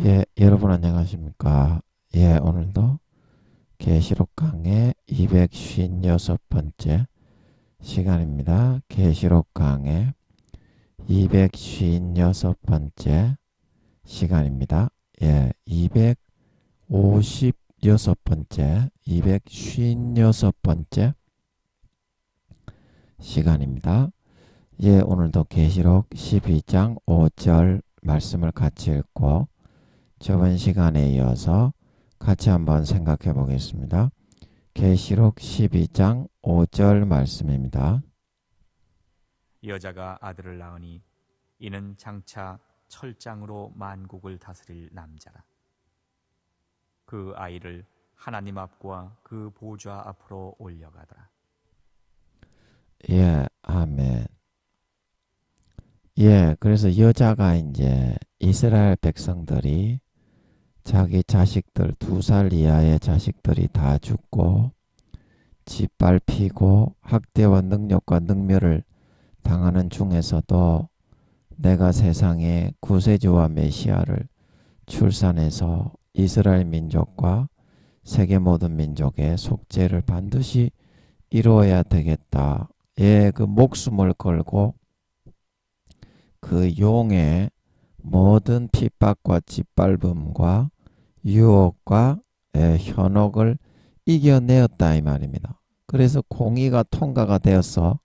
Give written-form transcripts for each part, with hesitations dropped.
예, 여러분 안녕하십니까? 예, 오늘도 계시록 강의 256번째 시간입니다. 계시록 강의 256번째 시간입니다. 예, 256번째, 256번째 시간입니다. 예, 오늘도 계시록 12장 5절 말씀을 같이 읽고 저번 시간에 이어서 같이 한번 생각해 보겠습니다. 계시록 12장 5절 말씀입니다. 여자가 아들을 낳으니 이는 장차 철장으로 만국을 다스릴 남자라. 그 아이를 하나님 앞과 그 보좌 앞으로 올려가더라. 예, 아멘. 예, 그래서 여자가 이제 이스라엘 백성들이 자기 자식들 2살 이하의 자식들이 다 죽고 짓밟히고 학대와 능력과 능멸을 당하는 중에서도 내가 세상에 구세주와 메시아를 출산해서 이스라엘 민족과 세계 모든 민족의 속죄를 반드시 이루어야 되겠다. 예, 그 목숨을 걸고 그 용의 모든 핍박과 짓밟음과 유혹과 현혹을 이겨내었다 이 말입니다. 그래서 공의가 통과가 되었어서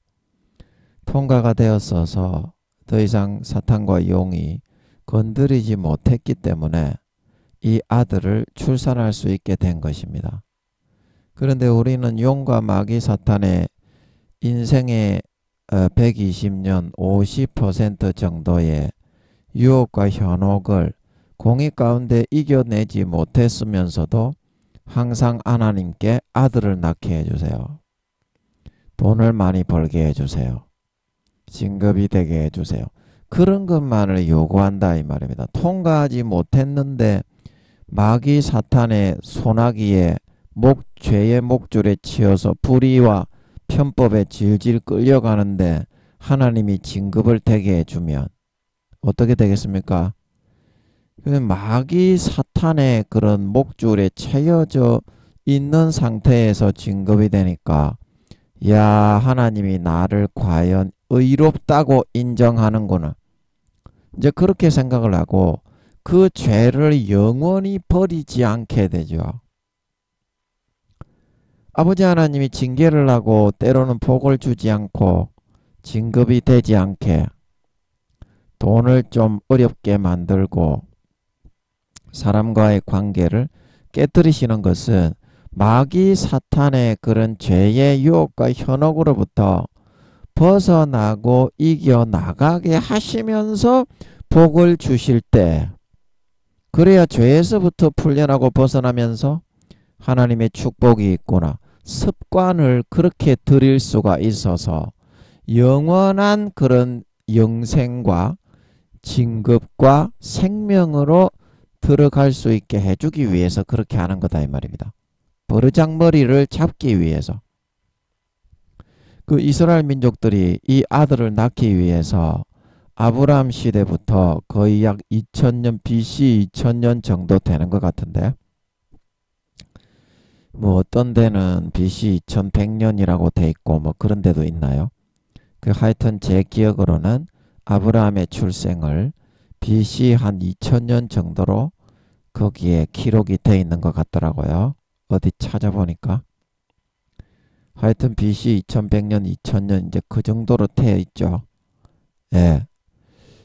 더 이상 사탄과 용이 건드리지 못했기 때문에 이 아들을 출산할 수 있게 된 것입니다. 그런데 우리는 용과 마귀 사탄의 인생의 120년 50% 정도의 유혹과 현혹을 공의 가운데 이겨내지 못했으면서도 항상 하나님께 아들을 낳게 해주세요. 돈을 많이 벌게 해주세요. 진급이 되게 해주세요. 그런 것만을 요구한다 이 말입니다. 통과하지 못했는데 마귀 사탄의 소나기에 죄의 목줄에 치여서 불의와 편법에 질질 끌려가는데 하나님이 진급을 되게 해주면 어떻게 되겠습니까? 마귀 사탄의 그런 목줄에 채여져 있는 상태에서 진급이 되니까 야, 하나님이 나를 과연 의롭다고 인정하는구나. 이제 그렇게 생각을 하고 그 죄를 영원히 버리지 않게 되죠. 아버지 하나님이 징계를 하고 때로는 복을 주지 않고 진급이 되지 않게 돈을 좀 어렵게 만들고 사람과의 관계를 깨뜨리시는 것은 마귀 사탄의 그런 죄의 유혹과 현혹으로부터 벗어나고 이겨나가게 하시면서 복을 주실 때 그래야 죄에서부터 풀려나고 벗어나면서 하나님의 축복이 있구나. 습관을 그렇게 들일 수가 있어서 영원한 그런 영생과 진급과 생명으로 들어갈 수 있게 해주기 위해서 그렇게 하는 거다 이 말입니다. 버르장머리를 잡기 위해서. 그 이스라엘 민족들이 이 아들을 낳기 위해서 아브라함 시대부터 거의 약 2000년 BC 2000년 정도 되는 것 같은데 뭐 어떤 데는 BC 2100년이라고 돼 있고 뭐 그런 데도 있나요? 그 하여튼 제 기억으로는 아브라함의 출생을 BC 한 2000년 정도로 거기에 기록이 돼 있는 것 같더라고요. 어디 찾아보니까. 하여튼 BC 2100년, 2000년 이제 그 정도로 되어 있죠. 예.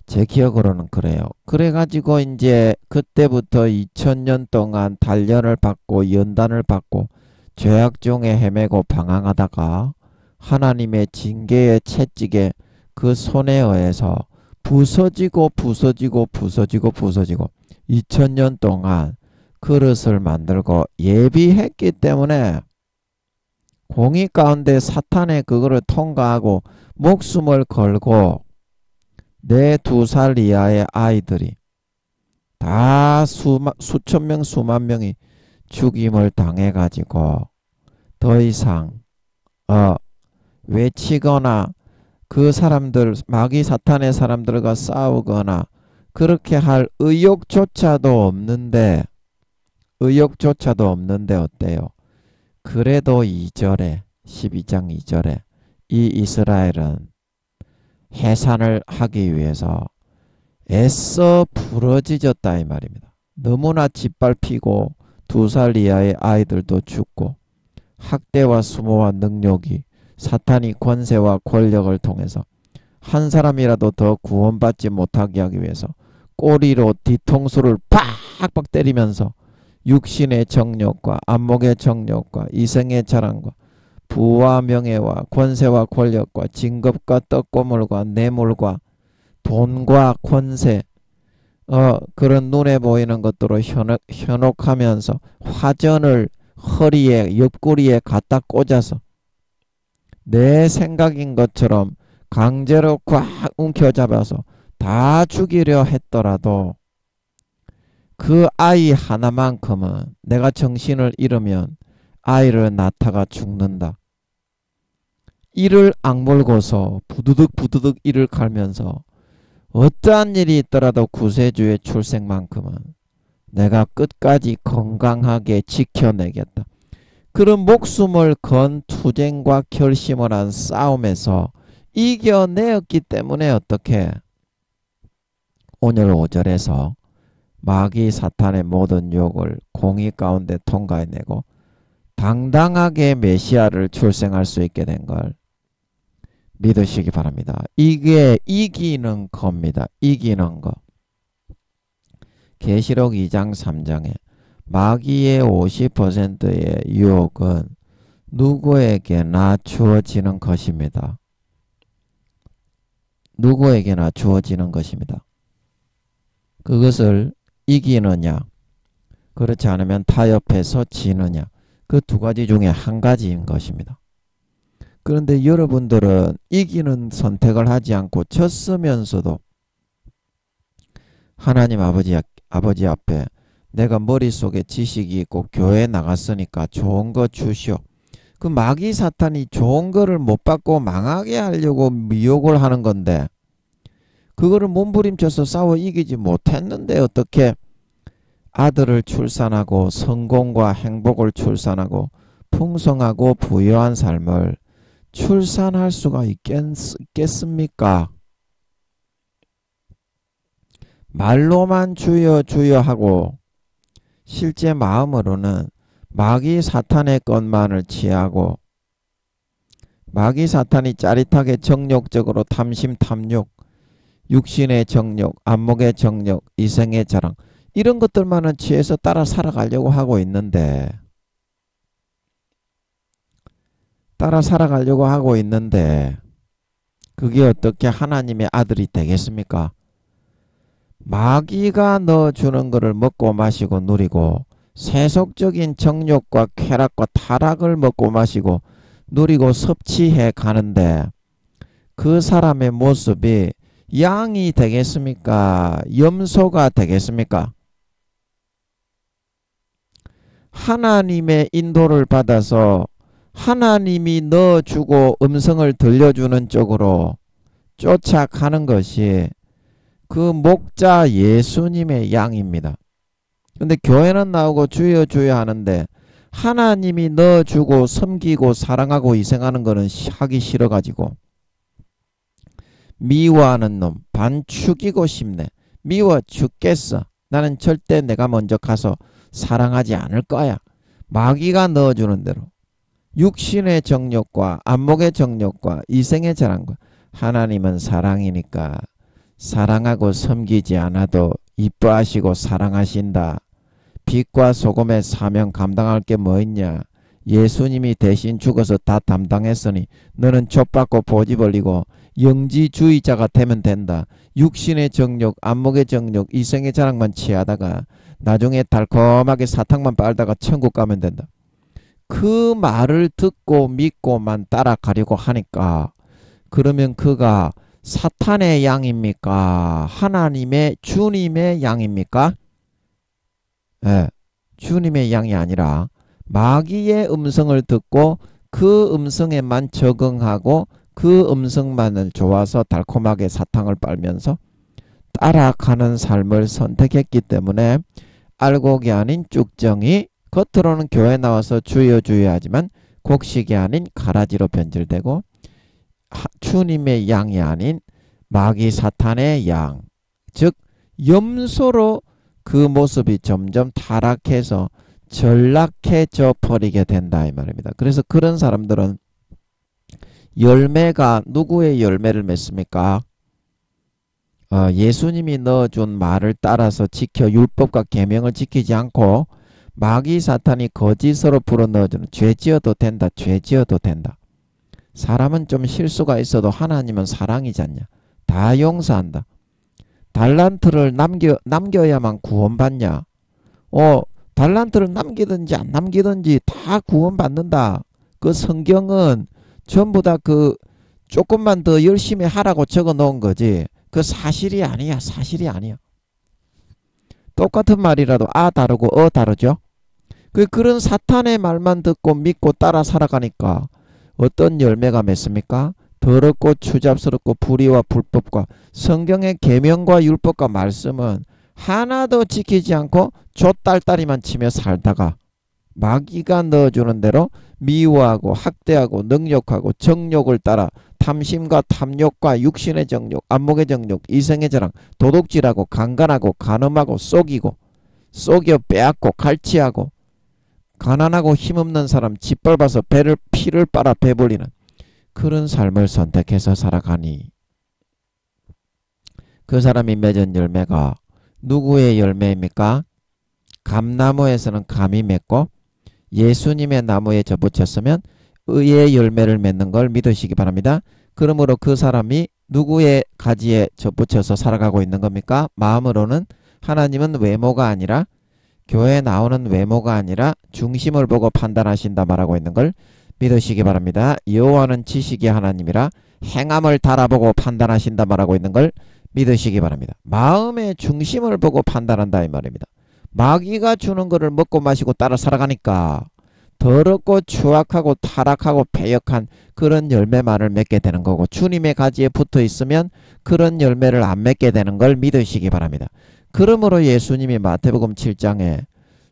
제 기억으로는 그래요. 그래가지고 이제 그때부터 2000년 동안 단련을 받고 연단을 받고 죄악 중에 헤매고 방황하다가 하나님의 징계의 채찍에 그 손에 의해서 부서지고 2000년 동안 그릇을 만들고 예비했기 때문에 공의 가운데 사탄의 그거를 통과하고 목숨을 걸고 내 2살 이하의 아이들이 다 수천 명 수만 명이 죽임을 당해가지고 더 이상 외치거나 그 사람들 마귀 사탄의 사람들과 싸우거나 그렇게 할 의욕조차도 없는데 어때요? 그래도 2절에 12장 2절에 이 이스라엘은 해산을 하기 위해서 애써 부러지졌다 이 말입니다. 너무나 짓밟히고 2살 이하의 아이들도 죽고 학대와 수모와 능욕이 사탄이 권세와 권력을 통해서 한 사람이라도 더 구원받지 못하게 하기 위해서 꼬리로 뒤통수를 팍팍 때리면서 육신의 정욕과 안목의 정욕과 이생의 자랑과 부와 명예와 권세와 권력과 진급과 떡고물과 뇌물과 돈과 권세 그런 눈에 보이는 것들로 현혹하면서 화전을 허리에 옆구리에 갖다 꽂아서 내 생각인 것처럼 강제로 꽉 움켜잡아서 다 죽이려 했더라도 그 아이 하나만큼은 내가 정신을 잃으면 아이를 낳다가 죽는다. 이를 악물고서 부두득 이를 갈면서 어떠한 일이 있더라도 구세주의 출생만큼은 내가 끝까지 건강하게 지켜내겠다. 그런 목숨을 건 투쟁과 결심을 한 싸움에서 이겨내었기 때문에 어떻게 오늘 5절에서 마귀 사탄의 모든 유혹을 공의 가운데 통과해내고 당당하게 메시아를 출생할 수 있게 된 걸 믿으시기 바랍니다. 이게 이기는 겁니다. 이기는 거. 계시록 2장 3장에 마귀의 50%의 유혹은 누구에게나 주어지는 것입니다. 누구에게나 주어지는 것입니다. 그것을 이기느냐 그렇지 않으면 타협해서 지느냐 그 두 가지 중에 한 가지인 것입니다. 그런데 여러분들은 이기는 선택을 하지 않고 졌으면서도 하나님 아버지 앞에 내가 머릿속에 지식이 있고 교회에 나갔으니까 좋은 거 주시오. 그 마귀 사탄이 좋은 거를 못 받고 망하게 하려고 미혹을 하는 건데 그거를 몸부림쳐서 싸워 이기지 못했는데 어떻게 아들을 출산하고 성공과 행복을 출산하고 풍성하고 부유한 삶을 출산할 수가 있겠습니까? 말로만 주여 주여 하고 실제 마음으로는 마귀 사탄의 것만을 취하고 마귀 사탄이 짜릿하게 정욕적으로 탐심 탐욕 육신의 정욕 안목의 정욕 이생의 자랑 이런 것들만은 취해서 따라 살아가려고 하고 있는데 그게 어떻게 하나님의 아들이 되겠습니까? 마귀가 넣어주는 것을 먹고 마시고 누리고 세속적인 정욕과 쾌락과 타락을 먹고 마시고 누리고 섭취해 가는데 그 사람의 모습이 양이 되겠습니까? 염소가 되겠습니까? 하나님의 인도를 받아서 하나님이 넣어주고 음성을 들려주는 쪽으로 쫓아가는 것이 그 목자 예수님의 양입니다. 근데 교회는 나오고 주여 주여 하는데 하나님이 넣어주고 섬기고 사랑하고 희생하는 거는 하기 싫어가지고 미워하는 놈 반 죽이고 싶네. 미워 죽겠어. 나는 절대 내가 먼저 가서 사랑하지 않을 거야. 마귀가 넣어주는 대로 육신의 정욕과 안목의 정욕과 이생의 자랑과 하나님은 사랑이니까 사랑하고 섬기지 않아도 이뻐하시고 사랑하신다. 빛과 소금의 사명 감당할 게 뭐 있냐. 예수님이 대신 죽어서 다 담당했으니 너는 족받고 보지 벌리고 영지주의자가 되면 된다. 육신의 정욕 안목의 정욕 이생의 자랑만 취하다가 나중에 달콤하게 사탕만 빨다가 천국 가면 된다. 그 말을 듣고 믿고만 따라가려고 하니까 그러면 그가 사탄의 양입니까? 하나님의 주님의 양입니까? 네, 주님의 양이 아니라 마귀의 음성을 듣고 그 음성에만 적응하고 그 음성만을 좋아서 달콤하게 사탕을 빨면서 따라가는 삶을 선택했기 때문에 알곡이 아닌 쭉정이 겉으로는 교회 나와서 주여 주여 하지만 곡식이 아닌 가라지로 변질되고 주님의 양이 아닌 마귀 사탄의 양, 즉 염소로 그 모습이 점점 타락해서 전락해져 버리게 된다 이 말입니다. 그래서 그런 사람들은 열매가 누구의 열매를 맺습니까? 예수님이 넣어준 말을 따라서 지켜 율법과 계명을 지키지 않고 마귀 사탄이 거짓으로 불어넣어주는 죄 지어도 된다. 죄 지어도 된다. 사람은 좀 실수가 있어도 하나님은 사랑이지 않냐. 다 용서한다. 달란트를 남겨야만 구원받냐. 달란트를 남기든지 안 남기든지 다 구원받는다. 그 성경은 전부 다 그 조금만 더 열심히 하라고 적어 놓은 거지. 그 사실이 아니야. 사실이 아니야. 똑같은 말이라도 다르고 다르죠. 그런 사탄의 말만 듣고 믿고 따라 살아가니까 어떤 열매가 맺습니까? 더럽고 추잡스럽고 불의와 불법과 성경의 계명과 율법과 말씀은 하나도 지키지 않고 좆딸딸이만 치며 살다가 마귀가 넣어주는 대로 미워하고 학대하고 능욕하고 정욕을 따라 탐심과 탐욕과 육신의 정욕, 안목의 정욕, 이성의 자랑, 도둑질하고 강간하고 간음하고 속이고 속여 빼앗고 갈취하고 가난하고 힘없는 사람 짓밟아서 피를 빨아 배불리는 그런 삶을 선택해서 살아가니 그 사람이 맺은 열매가 누구의 열매입니까? 감나무에서는 감이 맺고 예수님의 나무에 접붙였으면 의의 열매를 맺는 걸 믿으시기 바랍니다. 그러므로 그 사람이 누구의 가지에 접붙여서 살아가고 있는 겁니까? 마음으로는 하나님은 외모가 아니라 교회에 나오는 외모가 아니라 중심을 보고 판단하신다 말하고 있는 걸 믿으시기 바랍니다. 여호와는 지식의 하나님이라 행함을 달아보고 판단하신다 말하고 있는 걸 믿으시기 바랍니다. 마음의 중심을 보고 판단한다 이 말입니다. 마귀가 주는 거를 먹고 마시고 따라 살아가니까 더럽고 추악하고 타락하고 패역한 그런 열매만을 맺게 되는 거고 주님의 가지에 붙어 있으면 그런 열매를 안 맺게 되는 걸 믿으시기 바랍니다. 그러므로 예수님이 마태복음 7장에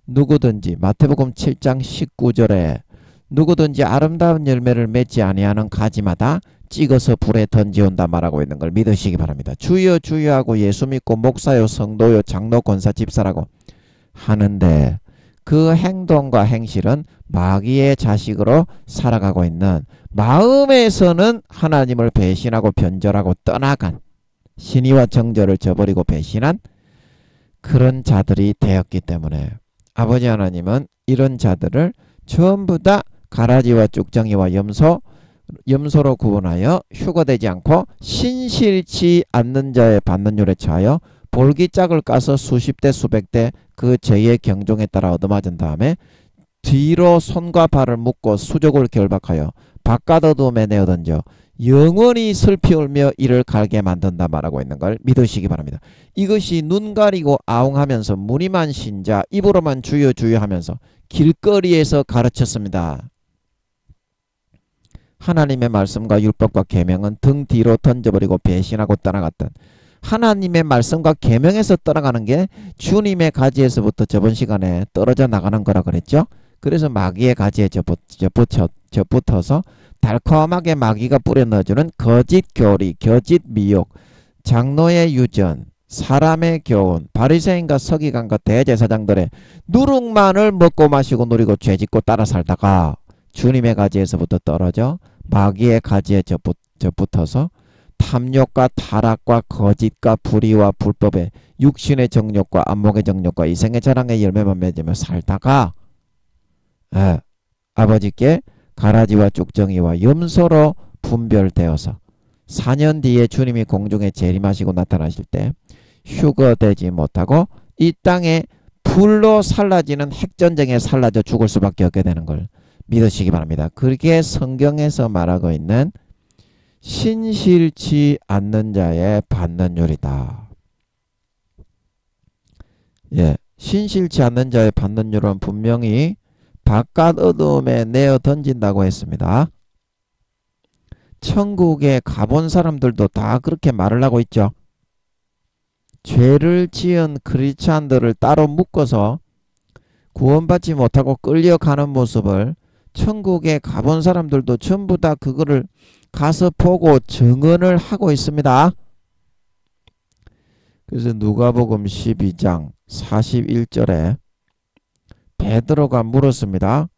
누구든지 마태복음 7장 19절에 누구든지 아름다운 열매를 맺지 아니하는 가지마다 찍어서 불에 던지온다 말하고 있는 걸 믿으시기 바랍니다. 주여 주여 하고 예수 믿고 목사요 성도요 장로 권사 집사라고 하는데 그 행동과 행실은 마귀의 자식으로 살아가고 있는 마음에서는 하나님을 배신하고 변절하고 떠나간 신의와 정절을 저버리고 배신한 그런 자들이 되었기 때문에 아버지 하나님은 이런 자들을 전부 다 가라지와 쭉정이와 염소로 구분하여 휴거되지 않고 신실치 않는 자의 받는율에 처하여 볼기짝을 까서 수십 대 수백 대 그 죄의 경종에 따라 얻어맞은 다음에 뒤로 손과 발을 묶고 수족을 결박하여 바깥 어둠에 내어던져 영원히 슬피 울며 이를 갈게 만든다 말하고 있는 걸 믿으시기 바랍니다. 이것이 눈 가리고 아웅하면서 무늬만 신자 입으로만 주여 주여 하면서 길거리에서 가르쳤습니다. 하나님의 말씀과 율법과 계명은 등 뒤로 던져버리고 배신하고 떠나갔던 하나님의 말씀과 계명에서 떠나가는 게 주님의 가지에서부터 저번 시간에 떨어져 나가는 거라 그랬죠. 그래서 마귀의 가지에 접붙어서 달콤하게 마귀가 뿌려 넣어주는 거짓 교리, 거짓 미혹, 장로의 유전, 사람의 교훈, 바리새인과 서기관과 대제사장들의 누룩만을 먹고 마시고 누리고 죄짓고 따라 살다가 주님의 가지에서부터 떨어져 마귀의 가지에 접붙어서 탐욕과 타락과 거짓과 불의와 불법의 육신의 정욕과 안목의 정욕과 이생의 자랑의 열매만 맺으며 살다가 아버지께 가라지와 쭉정이와 염소로 분별되어서 4년 뒤에 주님이 공중에 재림하시고 나타나실 때 휴거되지 못하고 이 땅에 불로 살라지는 핵전쟁에 살라져 죽을 수밖에 없게 되는 걸 믿으시기 바랍니다. 그게 성경에서 말하고 있는 신실치 않는 자의 받는율이다. 신실치 않는 자의 받는율은 분명히 바깥 어둠에 내어 던진다고 했습니다. 천국에 가본 사람들도 다 그렇게 말을 하고 있죠. 죄를 지은 크리스찬들을 따로 묶어서 구원받지 못하고 끌려가는 모습을 천국에 가본 사람들도 전부 다 그거를 가서 보고 증언을 하고 있습니다. 그래서 누가복음 12장 41절에 베드로가 물었습니다.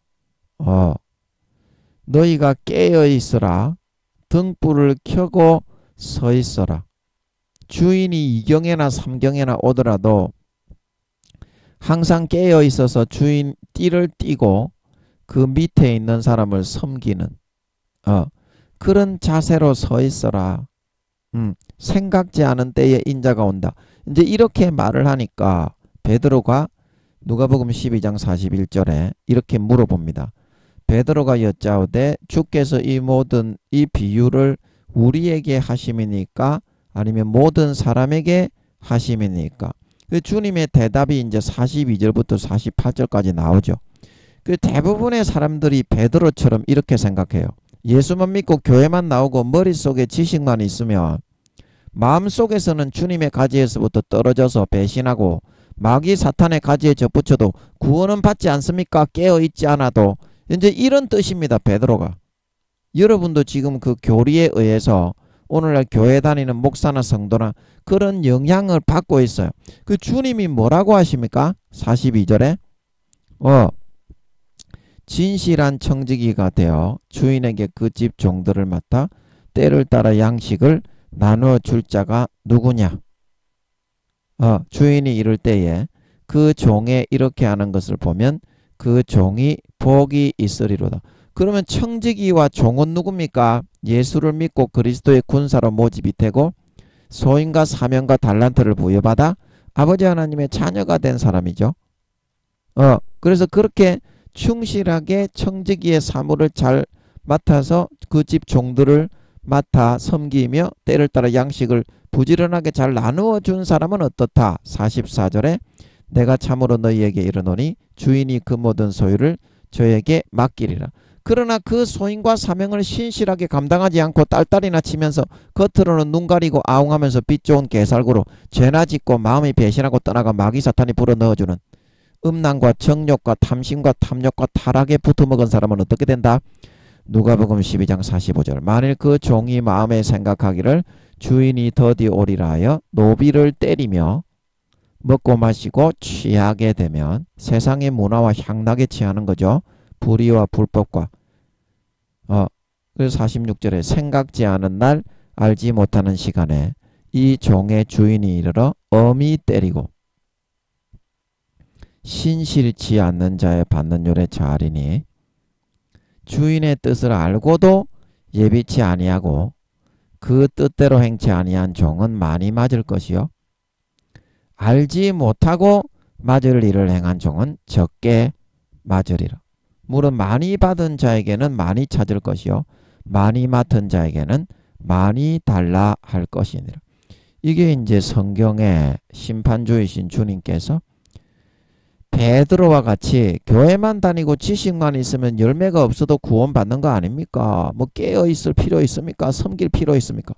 너희가 깨어 있으라. 등불을 켜고 서 있어라. 주인이 2경에나 3경에나 오더라도 항상 깨어 있어서 주인 띠를 띠고 그 밑에 있는 사람을 섬기는 그런 자세로 서 있어라. 생각지 않은 때에 인자가 온다. 이제 이렇게 말을 하니까 베드로가 누가복음 12장 41절에 이렇게 물어봅니다. 베드로가 여짜오되 주께서 이 모든 이 비유를 우리에게 하심이니까 아니면 모든 사람에게 하심이니까. 그 주님의 대답이 이제 42절부터 48절까지 나오죠. 그 대부분의 사람들이 베드로처럼 이렇게 생각해요. 예수만 믿고 교회만 나오고 머릿속에 지식만 있으면 마음속에서는 주님의 가지에서부터 떨어져서 배신하고 마귀 사탄의 가지에 접붙여도 구원은 받지 않습니까? 깨어있지 않아도. 이제 이런 뜻입니다. 베드로가. 여러분도 지금 그 교리에 의해서 오늘날 교회 다니는 목사나 성도나 그런 영향을 받고 있어요. 그 주님이 뭐라고 하십니까? 42절에 진실한 청지기가 되어 주인에게 그 집 종들을 맡아 때를 따라 양식을 나누어 줄 자가 누구냐? 주인이 이럴 때에 그 종에 이렇게 하는 것을 보면 그 종이 복이 있으리로다. 그러면 청지기와 종은 누굽니까? 예수를 믿고 그리스도의 군사로 모집이 되고 소임과 사명과 달란트를 부여받아 아버지 하나님의 자녀가 된 사람이죠. 그래서 그렇게 충실하게 청지기의 사물을 잘 맡아서 그 집 종들을 맡아 섬기며 때를 따라 양식을 부지런하게 잘 나누어 준 사람은 어떻다? 44절에 내가 참으로 너희에게 이르노니 주인이 그 모든 소유를 저에게 맡기리라. 그러나 그 소임과 사명을 신실하게 감당하지 않고 딸딸이나 치면서 겉으로는 눈 가리고 아웅하면서 빛 좋은 개살구로 죄나 짓고 마음이 배신하고 떠나가 마귀 사탄이 불어넣어주는 음란과 정욕과 탐심과 탐욕과 타락에 붙어먹은 사람은 어떻게 된다? 누가복음 12장 45절 만일 그 종이 마음에 생각하기를 주인이 더디 오리라 하여 노비를 때리며 먹고 마시고 취하게 되면 세상의 문화와 향락에 취하는 거죠. 불의와 불법과 그래서 46절에 생각지 않은 날 알지 못하는 시간에 이 종의 주인이 이르러 엄히 때리고 신실치 않는 자의 받는 율에 자리니 주인의 뜻을 알고도 예비치 아니하고 그 뜻대로 행치 아니한 종은 많이 맞을 것이요 알지 못하고 맞을 일을 행한 종은 적게 맞으리라. 물은 많이 받은 자에게는 많이 찾을 것이요 많이 맡은 자에게는 많이 달라 할 것이니라. 이게 이제 성경의 심판주이신 주님께서 베드로와 같이 교회만 다니고 지식만 있으면 열매가 없어도 구원받는 거 아닙니까? 뭐 깨어있을 필요 있습니까? 섬길 필요 있습니까?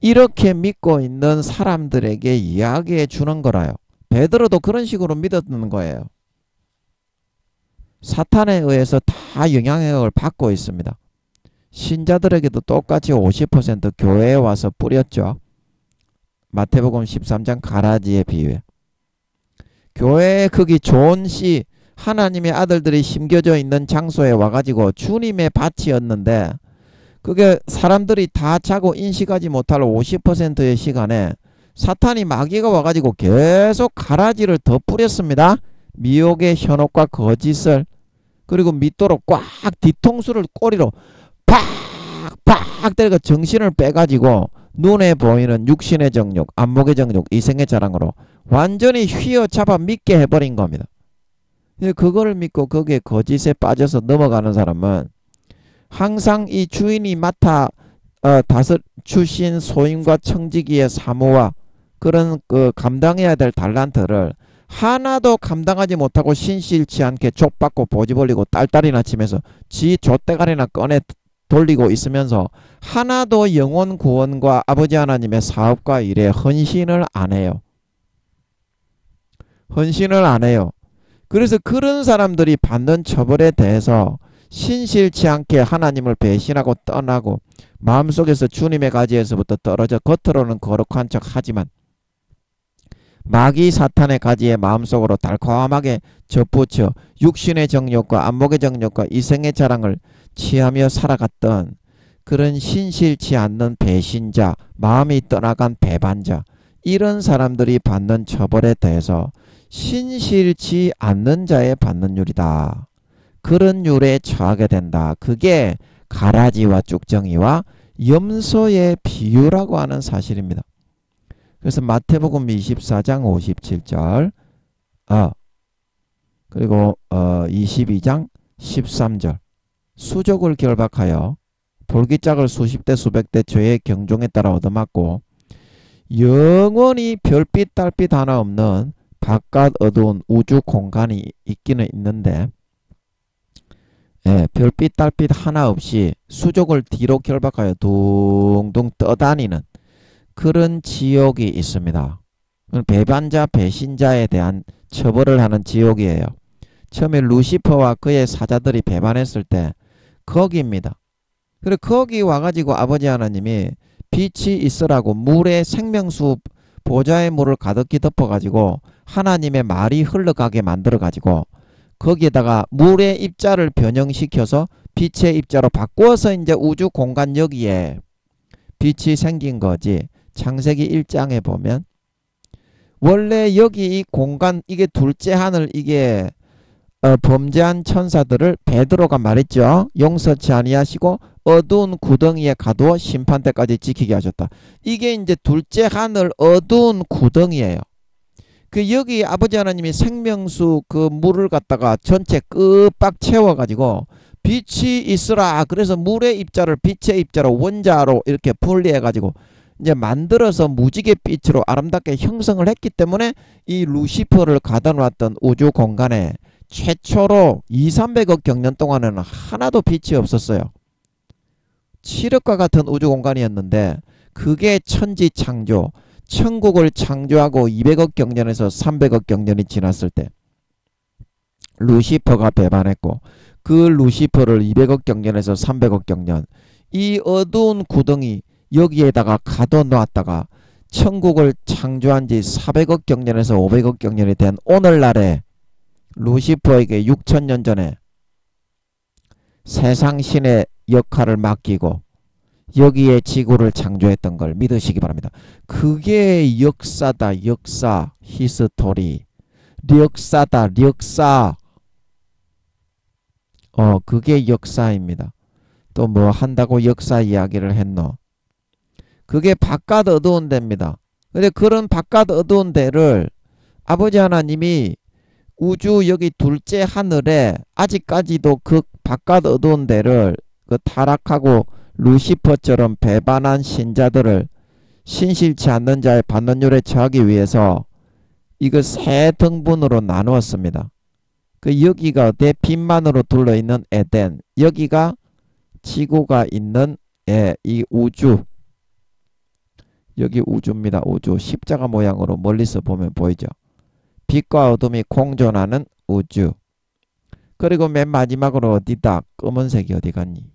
이렇게 믿고 있는 사람들에게 이야기해 주는 거라요. 베드로도 그런 식으로 믿었는 거예요. 사탄에 의해서 다 영향력을 받고 있습니다. 신자들에게도 똑같이 50% 교회에 와서 뿌렸죠. 마태복음 13장 가라지의 비유에. 교회에 거기 좋은 씨 하나님의 아들들이 심겨져 있는 장소에 와가지고 주님의 밭이었는데 그게 사람들이 다 자고 인식하지 못할 50%의 시간에 사탄이 마귀가 와가지고 계속 가라지를 더 뿌렸습니다. 미혹의 현혹과 거짓을 그리고 믿도록 꽉 뒤통수를 꼬리로 팍팍 때리고 정신을 빼가지고 눈에 보이는 육신의 정욕, 안목의 정욕, 이생의 자랑으로 완전히 휘어잡아 믿게 해버린 겁니다. 그거를 믿고 거기에 거짓에 빠져서 넘어가는 사람은 항상 이 주인이 맡아 다섯 주신 소임과 청지기의 사무와 그런 그 감당해야 될 달란트를 하나도 감당하지 못하고 신실치 않게 족받고 보지 벌리고 딸딸이나 치면서 지 족대가리나 꺼내 돌리고 있으면서 하나도 영혼 구원과 아버지 하나님의 사업과 일에 헌신을 안 해요. 헌신을 안 해요. 그래서 그런 사람들이 받는 처벌에 대해서 신실치 않게 하나님을 배신하고 떠나고 마음속에서 주님의 가지에서부터 떨어져 겉으로는 거룩한 척 하지만 마귀 사탄의 가지에 마음속으로 달콤하게 접붙여 육신의 정욕과 안목의 정욕과 이생의 자랑을 취하며 살아갔던 그런 신실치 않는 배신자, 마음이 떠나간 배반자, 이런 사람들이 받는 처벌에 대해서 신실치 않는 자의 받는 율이다. 그런 율에 처하게 된다. 그게 가라지와 쭉정이와 염소의 비유라고 하는 사실입니다. 그래서 마태복음 24장 57절 그리고 22장 13절 수족을 결박하여 볼기짝을 수십 대 수백 대 죄의 경종에 따라 얻어맞고 영원히 별빛 달빛 하나 없는 바깥 어두운 우주 공간이 있기는 있는데 별빛 달빛 하나 없이 수족을 뒤로 결박하여 둥둥 떠다니는 그런 지옥이 있습니다. 배반자 배신자에 대한 처벌을 하는 지옥이에요. 처음에 루시퍼와 그의 사자들이 배반했을 때 거기입니다. 그래 거기 와가지고 아버지 하나님이 빛이 있으라고 물에 생명수 보좌의 물을 가득히 덮어가지고 하나님의 말이 흘러가게 만들어가지고 거기에다가 물의 입자를 변형시켜서 빛의 입자로 바꾸어서 이제 우주 공간 여기에 빛이 생긴 거지. 창세기 1장에 보면 원래 여기 이 공간 이게 둘째 하늘 이게 범죄한 천사들을 베드로가 말했죠. 용서치 아니하시고 어두운 구덩이에 가두어 심판 때까지 지키게 하셨다. 이게 이제 둘째 하늘 어두운 구덩이에요. 그 여기 아버지 하나님이 생명수 그 물을 갖다가 전체 끝박 채워가지고 빛이 있으라. 그래서 물의 입자를 빛의 입자로 원자로 이렇게 분리해가지고 이제 만들어서 무지개 빛으로 아름답게 형성을 했기 때문에 이 루시퍼를 가다 놨던 우주 공간에 최초로 200~300억 경년 동안에는 하나도 빛이 없었어요. 칠흑과 같은 우주 공간이었는데 그게 천지 창조, 천국을 창조하고 200억 경년에서 300억 경년이 지났을 때 루시퍼가 배반했고 그 루시퍼를 200억 경년에서 300억 경년 이 어두운 구덩이 여기에다가 가둬놓았다가 천국을 창조한 지 400억 경년에서 500억 경년이 된 오늘날에 루시퍼에게 6천년 전에 세상신의 역할을 맡기고 여기에 지구를 창조했던 걸 믿으시기 바랍니다. 그게 역사다. 역사. 히스토리. 역사다. 역사. 그게 역사입니다. 또 뭐 한다고 역사 이야기를 했노? 그게 바깥 어두운 데입니다. 근데 그런 바깥 어두운 데를 아버지 하나님이 우주 여기 둘째 하늘에 아직까지도 그 바깥 어두운 데를 그 타락하고 루시퍼처럼 배반한 신자들을 신실치 않는 자의 반론율에 처하기 위해서 이거 세 등분으로 나누었습니다. 그 여기가 내 빛만으로 둘러있는 에덴, 여기가 지구가 있는 이 우주, 여기 우주입니다. 우주 십자가 모양으로 멀리서 보면 보이죠. 빛과 어둠이 공존하는 우주. 그리고 맨 마지막으로 어디다? 검은색이 어디 갔니?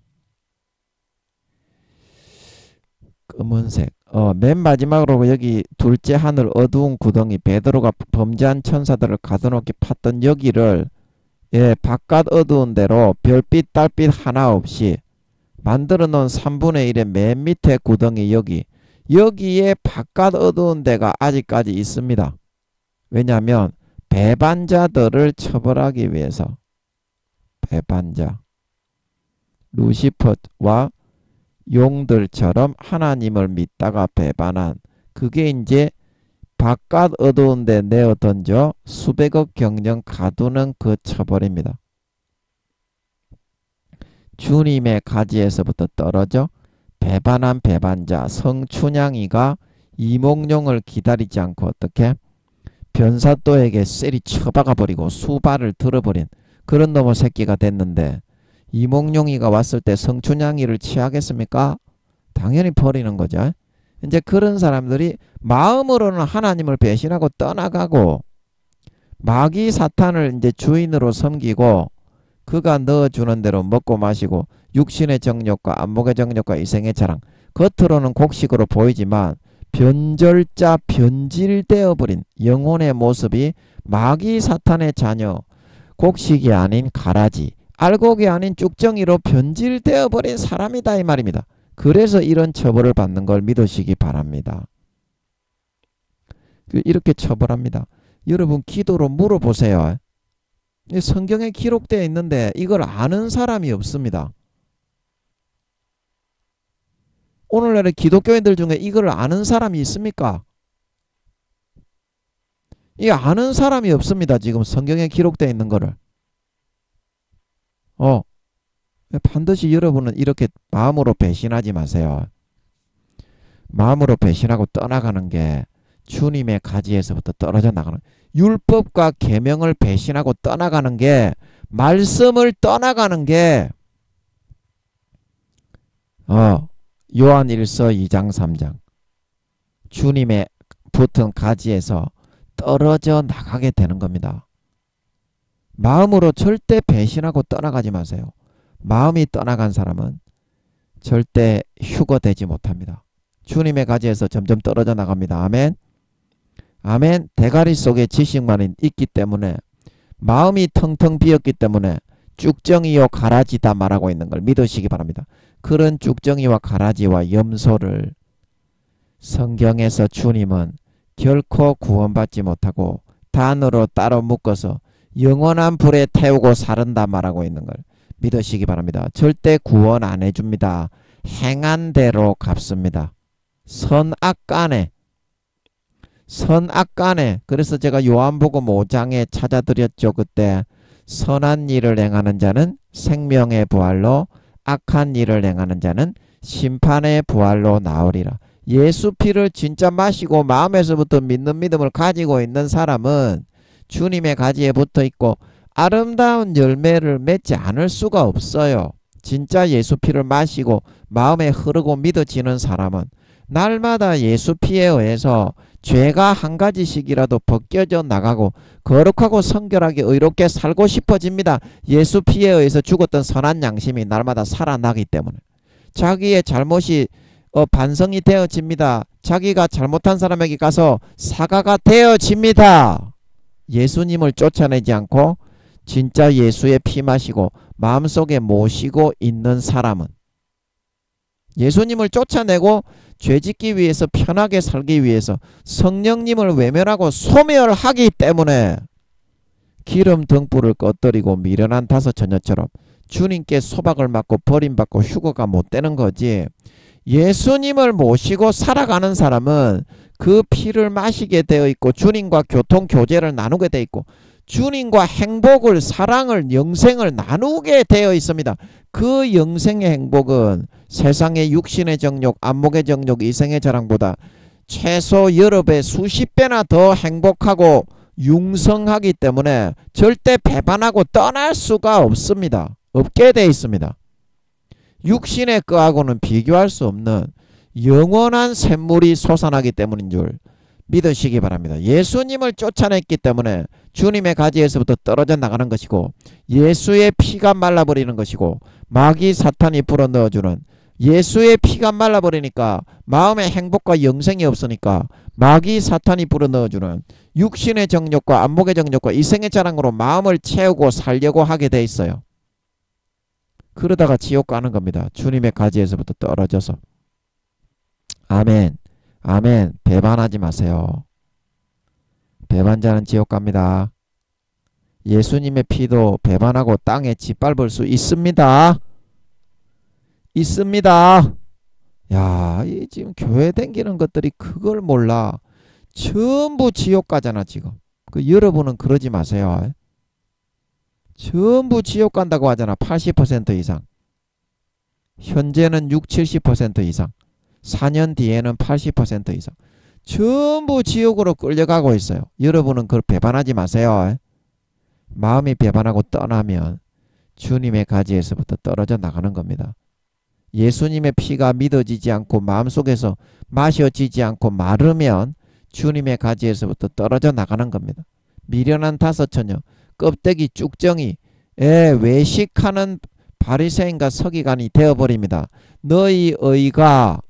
검은색. 맨 마지막으로 여기 둘째 하늘 어두운 구덩이 베드로가 범죄한 천사들을 가둬놓게 팠던 여기를 바깥 어두운 데로 별빛 달빛 하나 없이 만들어 놓은 3분의 1의 맨 밑에 구덩이 여기에 바깥 어두운 데가 아직까지 있습니다. 왜냐하면 배반자들을 처벌하기 위해서 배반자 루시퍼와 용들처럼 하나님을 믿다가 배반한 그게 이제 바깥 어두운 데 내어 던져 수백억 경년 가두는 그 처벌입니다. 주님의 가지에서부터 떨어져 배반한 배반자 성춘향이가 이몽룡을 기다리지 않고 어떻게 변사또에게 쎄리 쳐박아 버리고 수발을 들어버린 그런 놈의 새끼가 됐는데 이몽룡이가 왔을 때 성춘향이를 취하겠습니까? 당연히 버리는 거죠. 이제 그런 사람들이 마음으로는 하나님을 배신하고 떠나가고 마귀 사탄을 이제 주인으로 섬기고 그가 넣어주는 대로 먹고 마시고 육신의 정욕과 안목의 정욕과 이생의 자랑, 겉으로는 곡식으로 보이지만 변절자 변질되어 버린 영혼의 모습이 마귀 사탄의 자녀, 곡식이 아닌 가라지, 알곡이 아닌 쭉정이로 변질되어 버린 사람이다 이 말입니다. 그래서 이런 처벌을 받는 걸 믿으시기 바랍니다. 이렇게 처벌합니다. 여러분 기도로 물어보세요. 성경에 기록되어 있는데 이걸 아는 사람이 없습니다. 오늘날의 기독교인들 중에 이걸 아는 사람이 있습니까? 이 아는 사람이 없습니다. 지금 성경에 기록되어 있는 거를. 반드시 여러분은 이렇게 마음으로 배신하지 마세요. 마음으로 배신하고 떠나가는 게 주님의 가지에서부터 떨어져 나가는, 율법과 계명을 배신하고 떠나가는 게, 말씀을 떠나가는 게 요한일서 2장 3장 주님의 붙은 가지에서 떨어져 나가게 되는 겁니다. 마음으로 절대 배신하고 떠나가지 마세요. 마음이 떠나간 사람은 절대 휴거되지 못합니다. 주님의 가지에서 점점 떨어져 나갑니다. 아멘. 아멘. 대가리 속에 지식만 있기 때문에, 마음이 텅텅 비었기 때문에 쭉정이요 가라지다 말하고 있는 걸 믿으시기 바랍니다. 그런 쭉정이와 가라지와 염소를 성경에서 주님은 결코 구원받지 못하고 단으로 따로 묶어서 영원한 불에 태우고 사른다 말하고 있는 걸 믿으시기 바랍니다. 절대 구원 안 해줍니다. 행한 대로 갚습니다. 선악간에. 그래서 제가 요한복음 5장에 찾아드렸죠. 그때 선한 일을 행하는 자는 생명의 부활로, 악한 일을 행하는 자는 심판의 부활로 나으리라. 예수 피를 진짜 마시고 마음에서부터 믿는 믿음을 가지고 있는 사람은 주님의 가지에 붙어 있고 아름다운 열매를 맺지 않을 수가 없어요. 진짜 예수 피를 마시고 마음에 흐르고 믿어지는 사람은 날마다 예수 피에 의해서 죄가 한 가지씩이라도 벗겨져 나가고 거룩하고 성결하게 의롭게 살고 싶어집니다. 예수 피에 의해서 죽었던 선한 양심이 날마다 살아나기 때문에 자기의 잘못이 반성이 되어집니다. 자기가 잘못한 사람에게 가서 사과가 되어집니다. 예수님을 쫓아내지 않고 진짜 예수의 피 마시고 마음속에 모시고 있는 사람은, 예수님을 쫓아내고 죄짓기 위해서 편하게 살기 위해서 성령님을 외면하고 소멸하기 때문에 기름 등불을 꺼뜨리고 미련한 다섯 처녀처럼 주님께 소박을 맞고 버림받고 휴거가 못 되는 거지. 예수님을 모시고 살아가는 사람은 그 피를 마시게 되어 있고 주님과 교통 교제를 나누게 되어 있고 주님과 행복을, 사랑을, 영생을 나누게 되어 있습니다. 그 영생의 행복은 세상의 육신의 정욕, 안목의 정욕, 이생의 자랑보다 최소 여러 배, 수십 배나 더 행복하고 융성하기 때문에 절대 배반하고 떠날 수가 없습니다. 없게 되어 있습니다. 육신의 것하고는 비교할 수 없는 영원한 샘물이 솟아나기 때문인 줄 믿으시기 바랍니다. 예수님을 쫓아냈기 때문에 주님의 가지에서부터 떨어져 나가는 것이고, 예수의 피가 말라버리는 것이고, 마귀 사탄이 불어넣어주는 예수의 피가 말라버리니까 마음의 행복과 영생이 없으니까 마귀 사탄이 불어넣어주는 육신의 정욕과 안목의 정욕과 이생의 자랑으로 마음을 채우고 살려고 하게 돼 있어요. 그러다가 지옥 가는 겁니다. 주님의 가지에서부터 떨어져서. 아멘. 아멘. 배반하지 마세요. 배반자는 지옥 갑니다. 예수님의 피도 배반하고 땅에 짓밟을 수 있습니다. 있습니다. 야, 이 지금 교회 댕기는 것들이 그걸 몰라. 전부 지옥 가잖아 지금. 여러분은 그러지 마세요. 전부 지옥 간다고 하잖아. 80% 이상. 현재는 60-70% 이상. 4년 뒤에는 80% 이상. 전부 지옥으로 끌려가고 있어요. 여러분은 그걸 배반하지 마세요. 마음이 배반하고 떠나면 주님의 가지에서부터 떨어져 나가는 겁니다. 예수님의 피가 믿어지지 않고 마음속에서 마셔지지 않고 마르면 주님의 가지에서부터 떨어져 나가는 겁니다. 미련한 다섯처녀, 껍데기 쭉정이, 외식하는 바리새인과 서기관이 되어버립니다. 너희 의가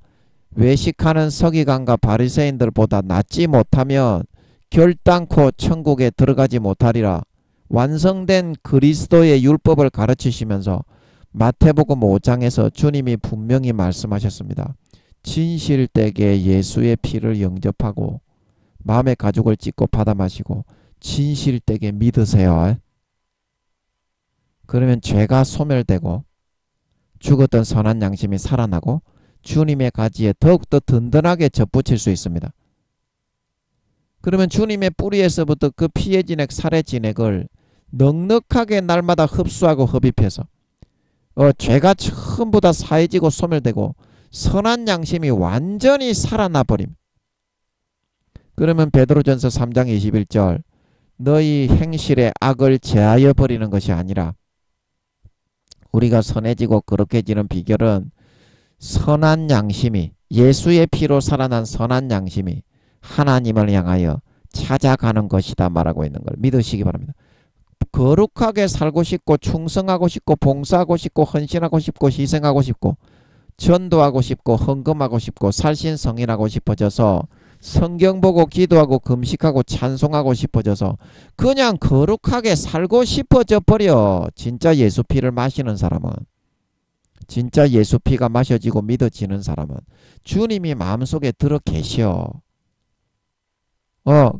외식하는 서기관과 바리새인들보다 낫지 못하면 결단코 천국에 들어가지 못하리라. 완성된 그리스도의 율법을 가르치시면서 마태복음 5장에서 주님이 분명히 말씀하셨습니다. 진실되게 예수의 피를 영접하고 마음의 가죽을 찢고 받아 마시고 진실되게 믿으세요. 그러면 죄가 소멸되고 죽었던 선한 양심이 살아나고 주님의 가지에 더욱더 든든하게 접붙일 수 있습니다. 그러면 주님의 뿌리에서부터 그 피의 진액, 살의 진액을 넉넉하게 날마다 흡수하고 흡입해서 죄가 전부 다 사해지고 소멸되고 선한 양심이 완전히 살아나 버림. 그러면 베드로전서 3장 21절 너희 행실에 악을 제하여 버리는 것이 아니라 우리가 선해지고 거룩해지는 비결은 선한 양심이 예수의 피로 살아난 선한 양심이 하나님을 향하여 찾아가는 것이다 말하고 있는 걸 믿으시기 바랍니다. 거룩하게 살고 싶고 충성하고 싶고 봉사하고 싶고 헌신하고 싶고 희생하고 싶고 전도하고 싶고 헌금하고 싶고 살신성인하고 싶어져서 성경 보고 기도하고 금식하고 찬송하고 싶어져서 그냥 거룩하게 살고 싶어져 버려. 진짜 예수 피를 마시는 사람은, 진짜 예수 피가 마셔지고 믿어지는 사람은 주님이 마음속에 들어 계셔.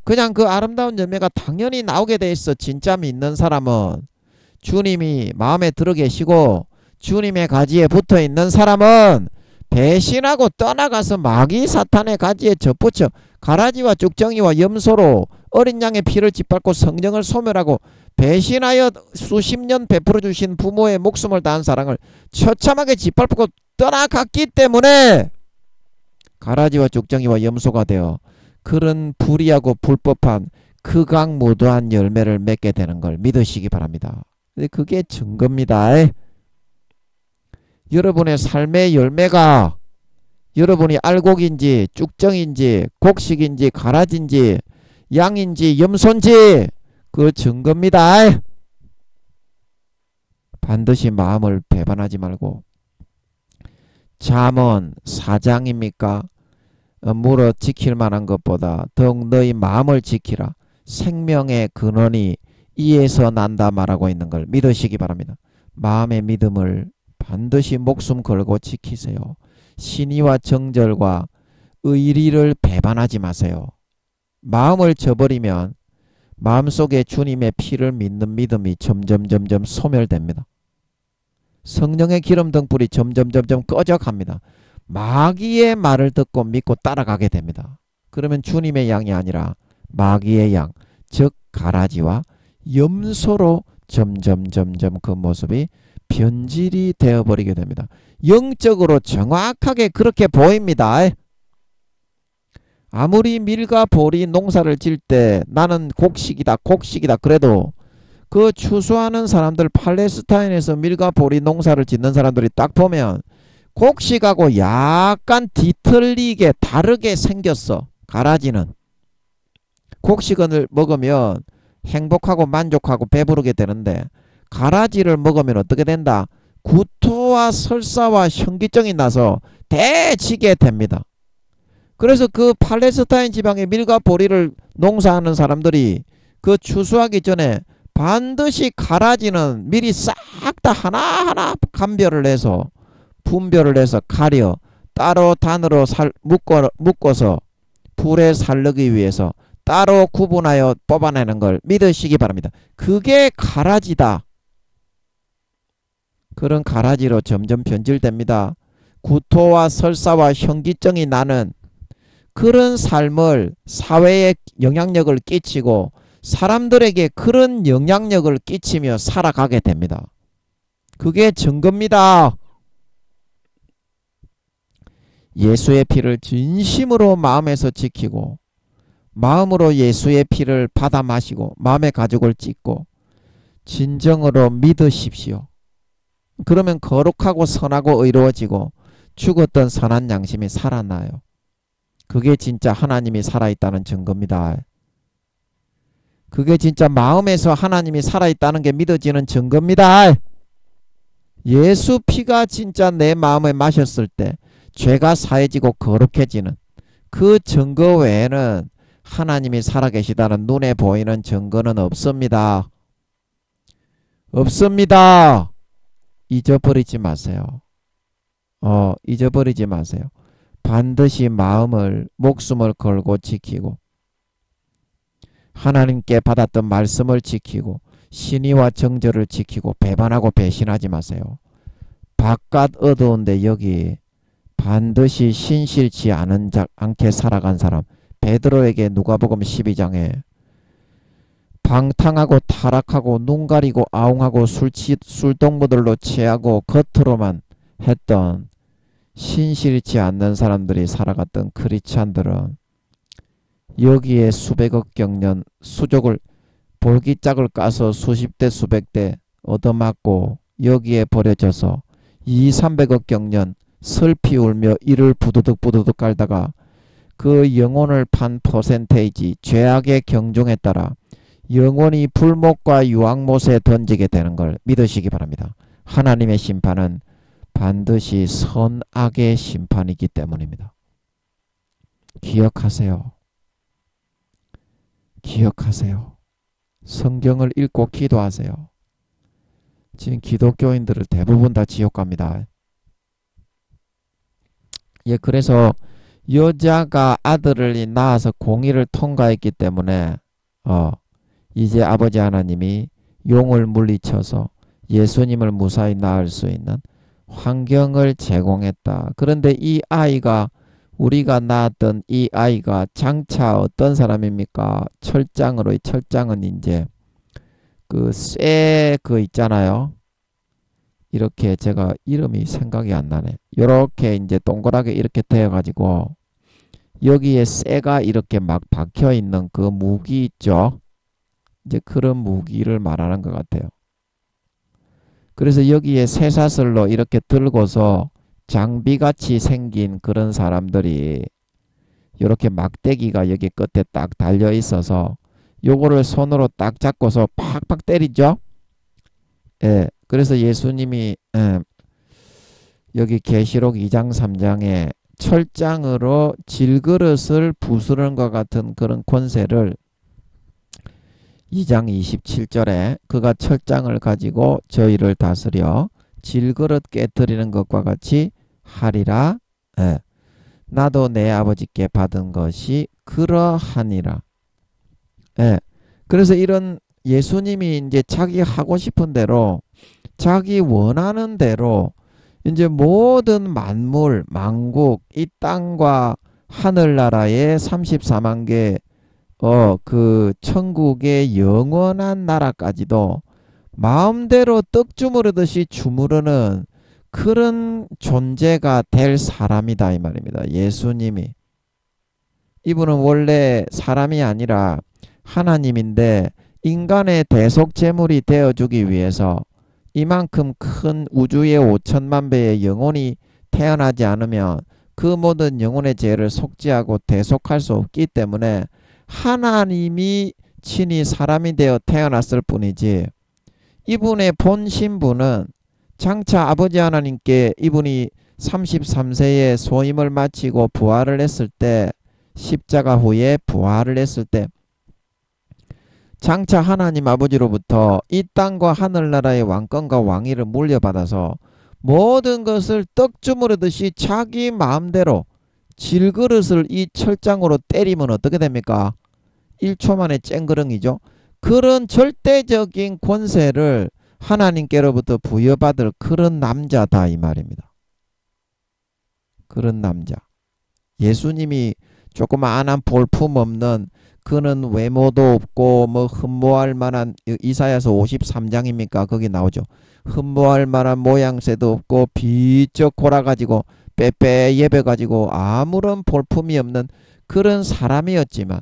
그냥 그 아름다운 열매가 당연히 나오게 돼 있어. 진짜 믿는 사람은 주님이 마음에 들어 계시고 주님의 가지에 붙어 있는 사람은 배신하고 떠나가서 마귀 사탄의 가지에 접붙여 가라지와 쭉정이와 염소로 어린 양의 피를 짓밟고 성령을 소멸하고 배신하여 수십 년 베풀어 주신 부모의 목숨을 다한 사랑을 처참하게 짓밟고 떠나갔기 때문에 가라지와 쭉정이와 염소가 되어 그런 불의하고 불법한 극악무도한 열매를 맺게 되는 걸 믿으시기 바랍니다. 그게 증거입니다. 여러분의 삶의 열매가 여러분이 알곡인지 쭉정인지 곡식인지 가라지인지 양인지 염소인지 그 증거입니다. 반드시 마음을 배반하지 말고 잠언 4장입니까? 물어 지킬 만한 것보다 더욱 너희 마음을 지키라. 생명의 근원이 이에서 난다 말하고 있는 걸 믿으시기 바랍니다. 마음의 믿음을 반드시 목숨 걸고 지키세요. 신의와 정절과 의리를 배반하지 마세요. 마음을 저버리면 마음속에 주님의 피를 믿는 믿음이 점점 소멸됩니다. 성령의 기름 등불이 점점 꺼져갑니다. 마귀의 말을 듣고 믿고 따라가게 됩니다. 그러면 주님의 양이 아니라 마귀의 양, 즉 가라지와 염소로 점점 그 모습이 변질이 되어버리게 됩니다. 영적으로 정확하게 그렇게 보입니다. 아무리 밀과 보리 농사를 질 때 나는 곡식이다 그래도 그 추수하는 사람들, 팔레스타인에서 밀과 보리 농사를 짓는 사람들이 딱 보면 곡식하고 약간 뒤틀리게 다르게 생겼어. 가라지는 곡식을 먹으면 행복하고 만족하고 배부르게 되는데 가라지를 먹으면 어떻게 된다? 구토와 설사와 현기증이 나서 대지게 됩니다. 그래서 그 팔레스타인 지방의 밀과 보리를 농사하는 사람들이 그 추수하기 전에 반드시 가라지는 미리 싹 다 하나하나 감별을 해서 분별을 해서 가려 따로 단으로 묶어서 불에 살르기 위해서 따로 구분하여 뽑아내는 걸 믿으시기 바랍니다. 그게 가라지다. 그런 가라지로 점점 변질됩니다. 구토와 설사와 현기증이 나는 그런 삶을 사회에 영향력을 끼치고 사람들에게 그런 영향력을 끼치며 살아가게 됩니다. 그게 증거입니다. 예수의 피를 진심으로 마음에서 지키고 마음으로 예수의 피를 받아 마시고 마음의 가죽을 찢고 진정으로 믿으십시오. 그러면 거룩하고 선하고 의로워지고 죽었던 선한 양심이 살아나요. 그게 진짜 하나님이 살아있다는 증거입니다. 그게 진짜 마음에서 하나님이 살아있다는 게 믿어지는 증거입니다. 예수 피가 진짜 내 마음에 마셨을 때 죄가 사해지고 거룩해지는 그 증거 외에는 하나님이 살아계시다는 눈에 보이는 증거는 없습니다. 없습니다. 잊어버리지 마세요. 잊어버리지 마세요. 반드시 마음을 목숨을 걸고 지키고 하나님께 받았던 말씀을 지키고 신의와 정절을 지키고 배반하고 배신하지 마세요. 바깥 어두운데 여기 반드시 신실치 않게 살아간 사람, 베드로에게 누가복음 12장에 방탕하고 타락하고 눈 가리고 아웅하고 술동무들로 취하고 겉으로만 했던 신실치 않는 사람들이 살아갔던 크리스찬들은 여기에 수백억 경년 수족을 볼기짝을 까서 수십 대 수백 대 얻어맞고 여기에 버려져서 200~300억 경년 슬피 울며 이를 부두둑 깔다가 그 영혼을 판 퍼센테이지 죄악의 경종에 따라 영원히 불못과 유황못에 던지게 되는 걸 믿으시기 바랍니다. 하나님의 심판은 반드시 선악의 심판이기 때문입니다. 기억하세요. 기억하세요. 성경을 읽고 기도하세요. 지금 기독교인들을 대부분 다 지옥 갑니다. 예, 그래서 여자가 아들을 낳아서 공의를 통과했기 때문에 이제 아버지 하나님이 용을 물리쳐서 예수님을 무사히 낳을 수 있는 환경을 제공했다. 그런데 이 아이가 우리가 낳았던 이 아이가 장차 어떤 사람입니까? 철장으로, 철장은 이제 그 있잖아요. 이렇게 제가 이름이 생각이 안 나네. 이렇게 이제 동그랗게 이렇게 되어가지고 여기에 쇠가 이렇게 막 박혀 있는 그 무기 있죠. 이제 그런 무기를 말하는 것 같아요. 그래서 여기에 쇠사슬로 이렇게 들고서 장비같이 생긴 그런 사람들이 이렇게 막대기가 여기 끝에 딱 달려 있어서 요거를 손으로 딱 잡고서 팍팍 때리죠. 예. 그래서 예수님이 여기 계시록 2장 3장에 철장으로 질그릇을 부수는 것 같은 그런 권세를 2장 27절에 그가 철장을 가지고 저희를 다스려 질그릇 깨뜨리는 것과 같이 하리라. 예. 나도 내 아버지께 받은 것이 그러하니라. 예. 그래서 이런 예수님이 이제 자기 하고 싶은 대로 자기 원하는 대로 이제 모든 만물, 만국, 이 땅과 하늘나라의 34만 개 그 천국의 영원한 나라까지도 마음대로 떡 주무르듯이 주무르는 그런 존재가 될 사람이다 이 말입니다. 예수님이. 이분은 원래 사람이 아니라 하나님인데 인간의 대속제물이 되어주기 위해서 이만큼 큰 우주의 5천만 배의 영혼이 태어나지 않으면 그 모든 영혼의 죄를 속죄하고 대속할 수 없기 때문에 하나님이 친히 사람이 되어 태어났을 뿐이지 이분의 본 신분은 장차 아버지 하나님께 이분이 33세에 소임을 마치고 부활을 했을 때 십자가 후에 부활을 했을 때 장차 하나님 아버지로부터 이 땅과 하늘나라의 왕권과 왕위를 물려받아서 모든 것을 떡 주무르듯이 자기 마음대로 질그릇을 이 철장으로 때리면 어떻게 됩니까? 1초 만에 쨍그렁이죠. 그런 절대적인 권세를 하나님께로부터 부여받을 그런 남자다 이 말입니다. 그런 남자. 예수님이 조그마한 볼품없는 그는 외모도 없고 뭐 흠모할 만한 이사야서 53장입니까? 거기 나오죠. 흠모할 만한 모양새도 없고 비쩍 골아가지고 빼빼 예배가지고 아무런 볼품이 없는 그런 사람이었지만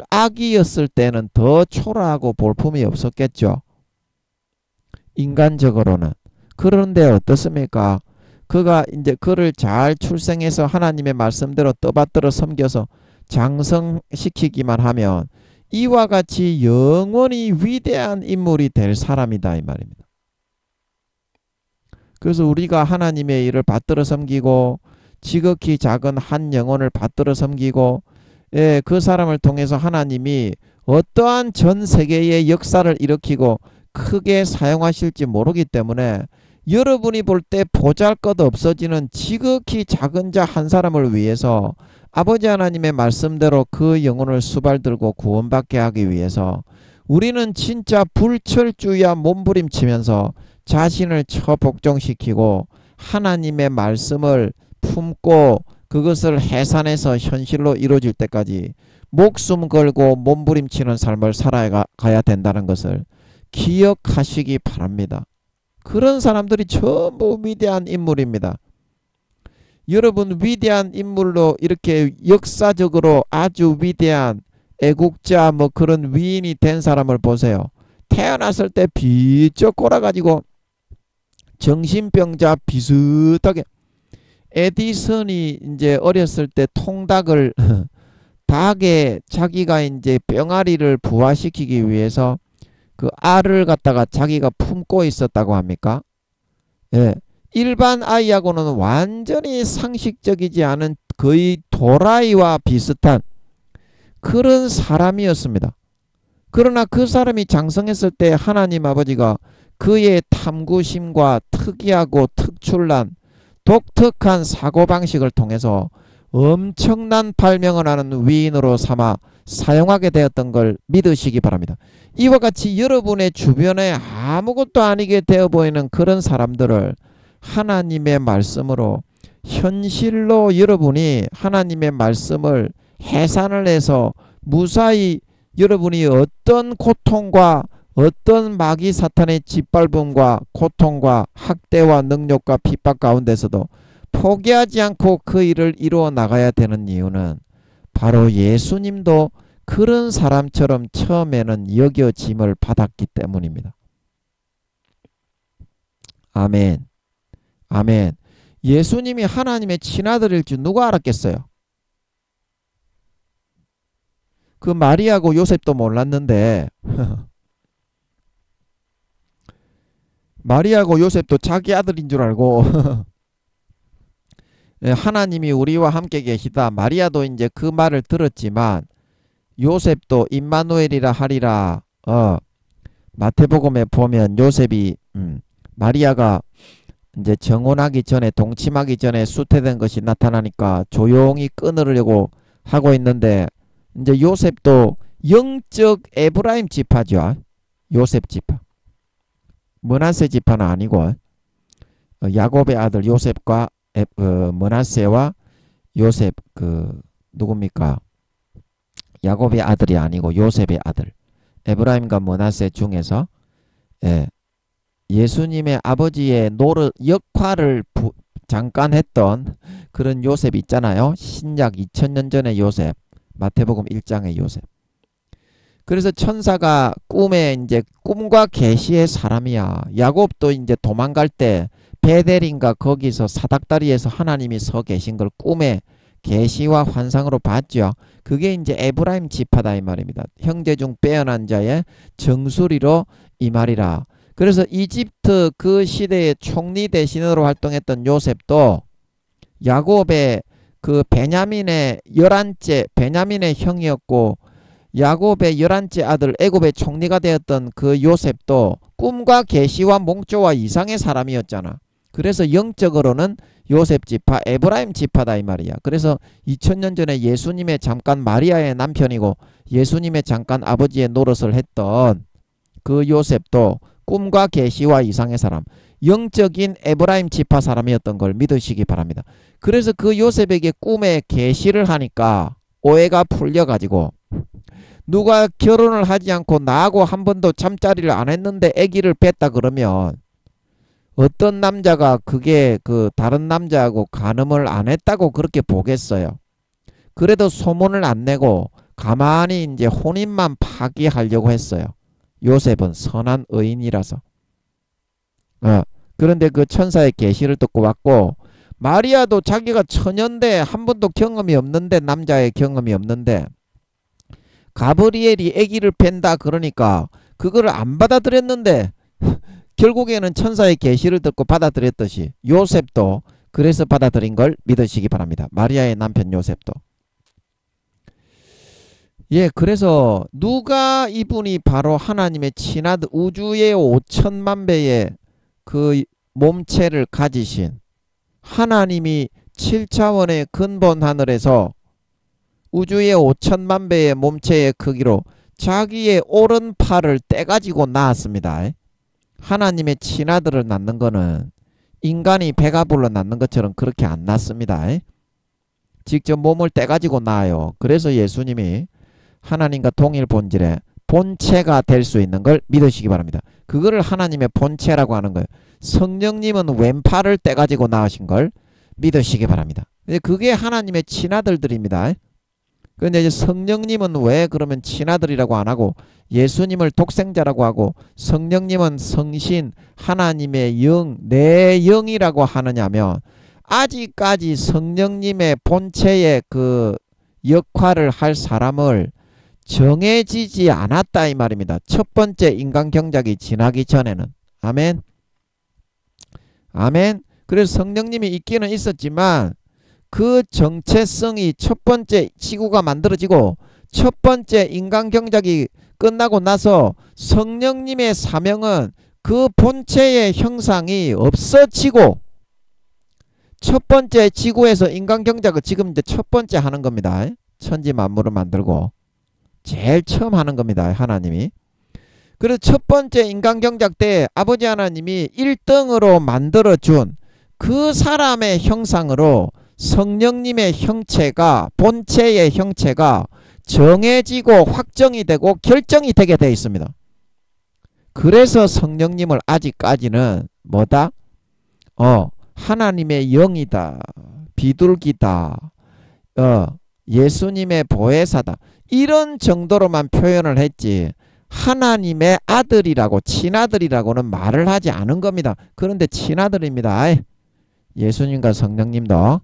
아기였을 때는 더 초라하고 볼품이 없었겠죠. 인간적으로는. 그런데 어떻습니까? 그가 이제 그를 잘 출생해서 하나님의 말씀대로 떠받들어 섬겨서 장성시키기만 하면 이와 같이 영원히 위대한 인물이 될 사람이다 이 말입니다. 그래서 우리가 하나님의 일을 받들어 섬기고 지극히 작은 한 영혼을 받들어 섬기고 그 사람을 통해서 하나님이 어떠한 전 세계의 역사를 일으키고 크게 사용하실지 모르기 때문에 여러분이 볼 때 보잘것 없어지는 지극히 작은 자 한 사람을 위해서 아버지 하나님의 말씀대로 그 영혼을 수발들고 구원받게 하기 위해서 우리는 진짜 불철주야 몸부림치면서 자신을 처복종시키고 하나님의 말씀을 품고 그것을 해산해서 현실로 이루어질 때까지 목숨 걸고 몸부림치는 삶을 살아가야 된다는 것을 기억하시기 바랍니다. 그런 사람들이 전부 위대한 인물입니다. 여러분 위대한 인물로 이렇게 역사적으로 아주 위대한 애국자 뭐 그런 위인이 된 사람을 보세요. 태어났을 때 비쩍 골아가지고 정신병자 비슷하게 에디슨이 이제 어렸을 때 통닭을 닭에 자기가 이제 병아리를 부화시키기 위해서 그 알을 갖다가 자기가 품고 있었다고 합니까? 예. 일반 아이하고는 완전히 상식적이지 않은 거의 도라이와 비슷한 그런 사람이었습니다. 그러나 그 사람이 장성했을 때 하나님 아버지가 그의 탐구심과 특이하고 특출난 독특한 사고방식을 통해서 엄청난 발명을 하는 위인으로 삼아 사용하게 되었던 걸 믿으시기 바랍니다. 이와 같이 여러분의 주변에 아무것도 아니게 되어 보이는 그런 사람들을 하나님의 말씀으로 현실로 여러분이 하나님의 말씀을 해산을 해서 무사히 여러분이 어떤 고통과 어떤 마귀 사탄의 짓밟음과 고통과 학대와 능력과 핍박 가운데서도 포기하지 않고 그 일을 이루어 나가야 되는 이유는 바로 예수님도 그런 사람처럼 처음에는 여겨짐을 받았기 때문입니다. 아멘. 아멘. 예수님이 하나님의 친아들일 줄 누가 알았겠어요? 그 마리아고 요셉도 몰랐는데 마리아고 요셉도 자기 아들인 줄 알고 하나님이 우리와 함께 계시다. 마리아도 이제 그 말을 들었지만 요셉도 임마누엘이라 하리라. 마태복음에 보면 요셉이 마리아가 이제 정혼하기 전에 동침하기 전에 수태된 것이 나타나니까 조용히 끊으려고 하고 있는데 이제 요셉도 영적 에브라임 지파죠. 요셉 지파. 므낫세 지파는 아니고 야곱의 아들 요셉과 므낫세와 요셉 누굽니까? 야곱의 아들이 아니고 요셉의 아들. 에브라임과 므낫세 중에서 예수님의 아버지의 노릇 역할을 잠깐 했던 그런 요셉 있잖아요. 신약 2000년 전의 요셉. 마태복음 1장의 요셉. 그래서 천사가 꿈에 이제 꿈과 계시의 사람이야. 야곱도 이제 도망갈 때 베델인가 거기서 사닥다리에서 하나님이 서 계신 걸 꿈에 계시와 환상으로 봤죠. 그게 이제 에브라임 지파다 이 말입니다. 형제 중 빼어난 자의 정수리로 이 말이라. 그래서 이집트 그 시대의 총리 대신으로 활동했던 요셉도 야곱의 그 베냐민의 11째 베냐민의 형이었고 야곱의 11째 아들 애굽의 총리가 되었던 그 요셉도 꿈과 계시와 몽조와 이상의 사람이었잖아. 그래서 영적으로는 요셉 지파 에브라임 지파다 이 말이야. 그래서 2000년 전에 예수님의 잠깐 마리아의 남편이고 예수님의 잠깐 아버지의 노릇을 했던 그 요셉도 꿈과 계시와 이상의 사람, 영적인 에브라임 지파 사람이었던 걸 믿으시기 바랍니다. 그래서 그 요셉에게 꿈에 계시를 하니까 오해가 풀려가지고 누가 결혼을 하지 않고 나하고 한 번도 잠자리를 안 했는데 아기를 뺐다 그러면 어떤 남자가 그게 그 다른 남자하고 간음을 안 했다고 그렇게 보겠어요. 그래도 소문을 안 내고 가만히 이제 혼인만 파기하려고 했어요. 요셉은 선한 의인이라서. 그런데 그 천사의 계시를 듣고 왔고 마리아도 자기가 처녀인데 한 번도 경험이 없는데 남자의 경험이 없는데 가브리엘이 아기를 뺀다 그러니까 그거를 안 받아들였는데 결국에는 천사의 계시를 듣고 받아들였듯이 요셉도 그래서 받아들인 걸 믿으시기 바랍니다. 마리아의 남편 요셉도. 예, 그래서 누가 이분이 바로 하나님의 친아들, 우주의 5천만 배의 그 몸체를 가지신 하나님이 7차원의 근본 하늘에서 우주의 5천만 배의 몸체의 크기로 자기의 오른팔을 떼가지고 낳았습니다. 하나님의 친아들을 낳는 거는 인간이 배가 불러 낳는 것처럼 그렇게 안 낳습니다. 직접 몸을 떼가지고 낳아요. 그래서 예수님이 하나님과 동일 본질의 본체가 될 수 있는 걸 믿으시기 바랍니다. 그거를 하나님의 본체라고 하는 거예요. 성령님은 왼팔을 떼가지고 낳으신 걸 믿으시기 바랍니다. 그게 하나님의 친아들들입니다. 근데 이제 성령님은 왜 그러면 친아들이라고 안 하고 예수님을 독생자라고 하고 성령님은 성신 하나님의 영, 내 영이라고 하느냐면 아직까지 성령님의 본체의 그 역할을 할 사람을 정해지지 않았다 이 말입니다. 첫 번째 인간 경작이 지나기 전에는. 아멘. 아멘. 그래서 성령님이 있기는 있었지만 그 정체성이 첫 번째 지구가 만들어지고 첫 번째 인간 경작이 끝나고 나서 성령님의 사명은 그 본체의 형상이 없어지고 첫 번째 지구에서 인간 경작을 지금 이제 첫 번째 하는 겁니다. 천지 만물을 만들고 제일 처음 하는 겁니다. 하나님이. 그래서 첫 번째 인간 경작 때 아버지 하나님이 1등으로 만들어준 그 사람의 형상으로 성령님의 형체가 본체의 형체가 정해지고 확정이 되고 결정이 되게 되어 있습니다. 그래서 성령님을 아직까지는 뭐다? 하나님의 영이다. 비둘기다. 예수님의 보혜사다. 이런 정도로만 표현을 했지 하나님의 아들이라고 친아들이라고는 말을 하지 않은 겁니다. 그런데 친아들입니다. 예수님과 성령님도.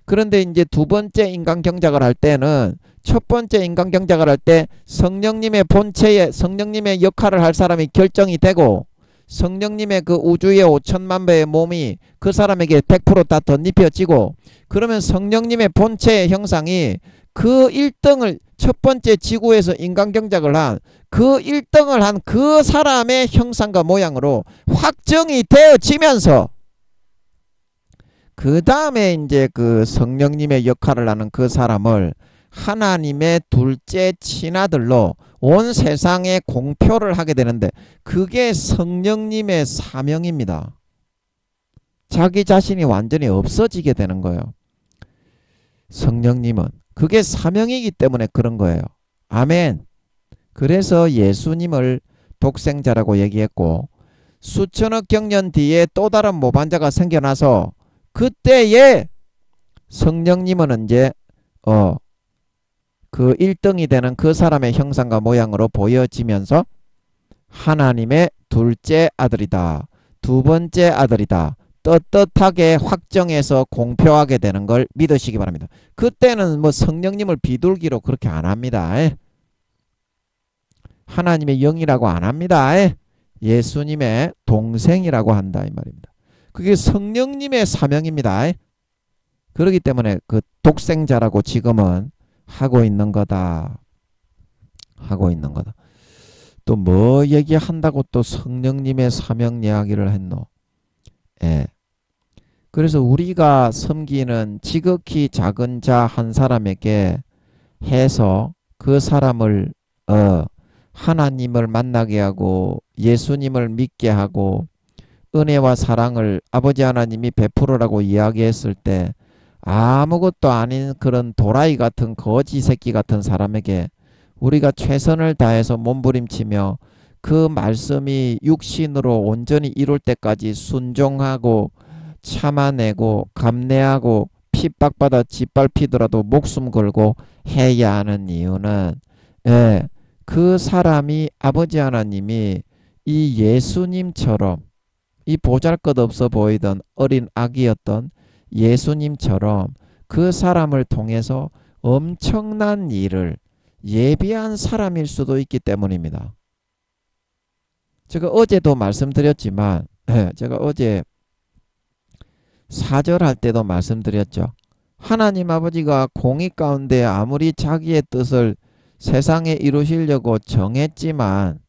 그런데 이제 두 번째 인간 경작을 할 때는 첫 번째 인간 경작을 할 때 성령님의 본체에 성령님의 역할을 할 사람이 결정이 되고 성령님의 그 우주의 5천만 배의 몸이 그 사람에게 100% 다 덧입혀지고 그러면 성령님의 본체의 형상이 그 1등을 첫 번째 지구에서 인간 경작을 한 그 1등을 한 그 사람의 형상과 모양으로 확정이 되어지면서 그 다음에 이제 그 성령님의 역할을 하는 그 사람을 하나님의 둘째 친아들로 온 세상에 공표를 하게 되는데 그게 성령님의 사명입니다. 자기 자신이 완전히 없어지게 되는 거예요. 성령님은 그게 사명이기 때문에 그런 거예요. 아멘. 그래서 예수님을 독생자라고 얘기했고 수천억 경년 뒤에 또 다른 모반자가 생겨나서 그때에 성령님은 이제 그 1등이 되는 그 사람의 형상과 모양으로 보여지면서 하나님의 둘째 아들이다. 두 번째 아들이다. 떳떳하게 확정해서 공표하게 되는 걸 믿으시기 바랍니다. 그때는 뭐 성령님을 비둘기로 그렇게 안 합니다. 하나님의 영이라고 안 합니다. 예수님의 동생이라고 한다 이 말입니다. 그게 성령님의 사명입니다. 그렇기 때문에 그 독생자라고 지금은 하고 있는 거다. 하고 있는 거다. 또 뭐 얘기한다고 또 성령님의 사명 이야기를 했노. 예. 그래서 우리가 섬기는 지극히 작은 자 한 사람에게 해서 그 사람을 하나님을 만나게 하고 예수님을 믿게 하고 은혜와 사랑을 아버지 하나님이 베풀으라고 이야기했을 때 아무것도 아닌 그런 도라이 같은 거지 새끼 같은 사람에게 우리가 최선을 다해서 몸부림치며 그 말씀이 육신으로 온전히 이룰 때까지 순종하고 참아내고 감내하고 핍박받아 짓밟히더라도 목숨 걸고 해야 하는 이유는 그 사람이 아버지 하나님이 이 예수님처럼 이 보잘것없어 보이던 어린 아기였던 예수님처럼 그 사람을 통해서 엄청난 일을 예비한 사람일 수도 있기 때문입니다. 제가 어제도 말씀드렸지만 제가 어제 4절 할 때도 말씀드렸죠. 하나님 아버지가 공의 가운데 아무리 자기의 뜻을 세상에 이루시려고 정했지만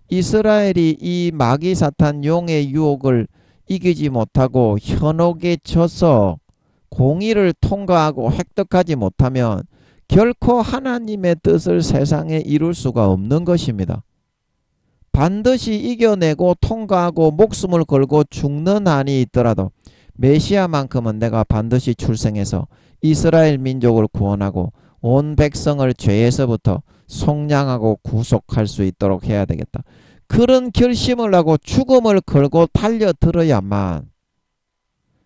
이스라엘이 이 마귀 사탄 용의 유혹을 이기지 못하고 현혹에 져서 공의를 통과하고 획득하지 못하면 결코 하나님의 뜻을 세상에 이룰 수가 없는 것입니다. 반드시 이겨내고 통과하고 목숨을 걸고 죽는 한이 있더라도 메시아만큼은 내가 반드시 출생해서 이스라엘 민족을 구원하고 온 백성을 죄에서부터 속량하고 구속할 수 있도록 해야 되겠다. 그런 결심을 하고 죽음을 걸고 달려들어야만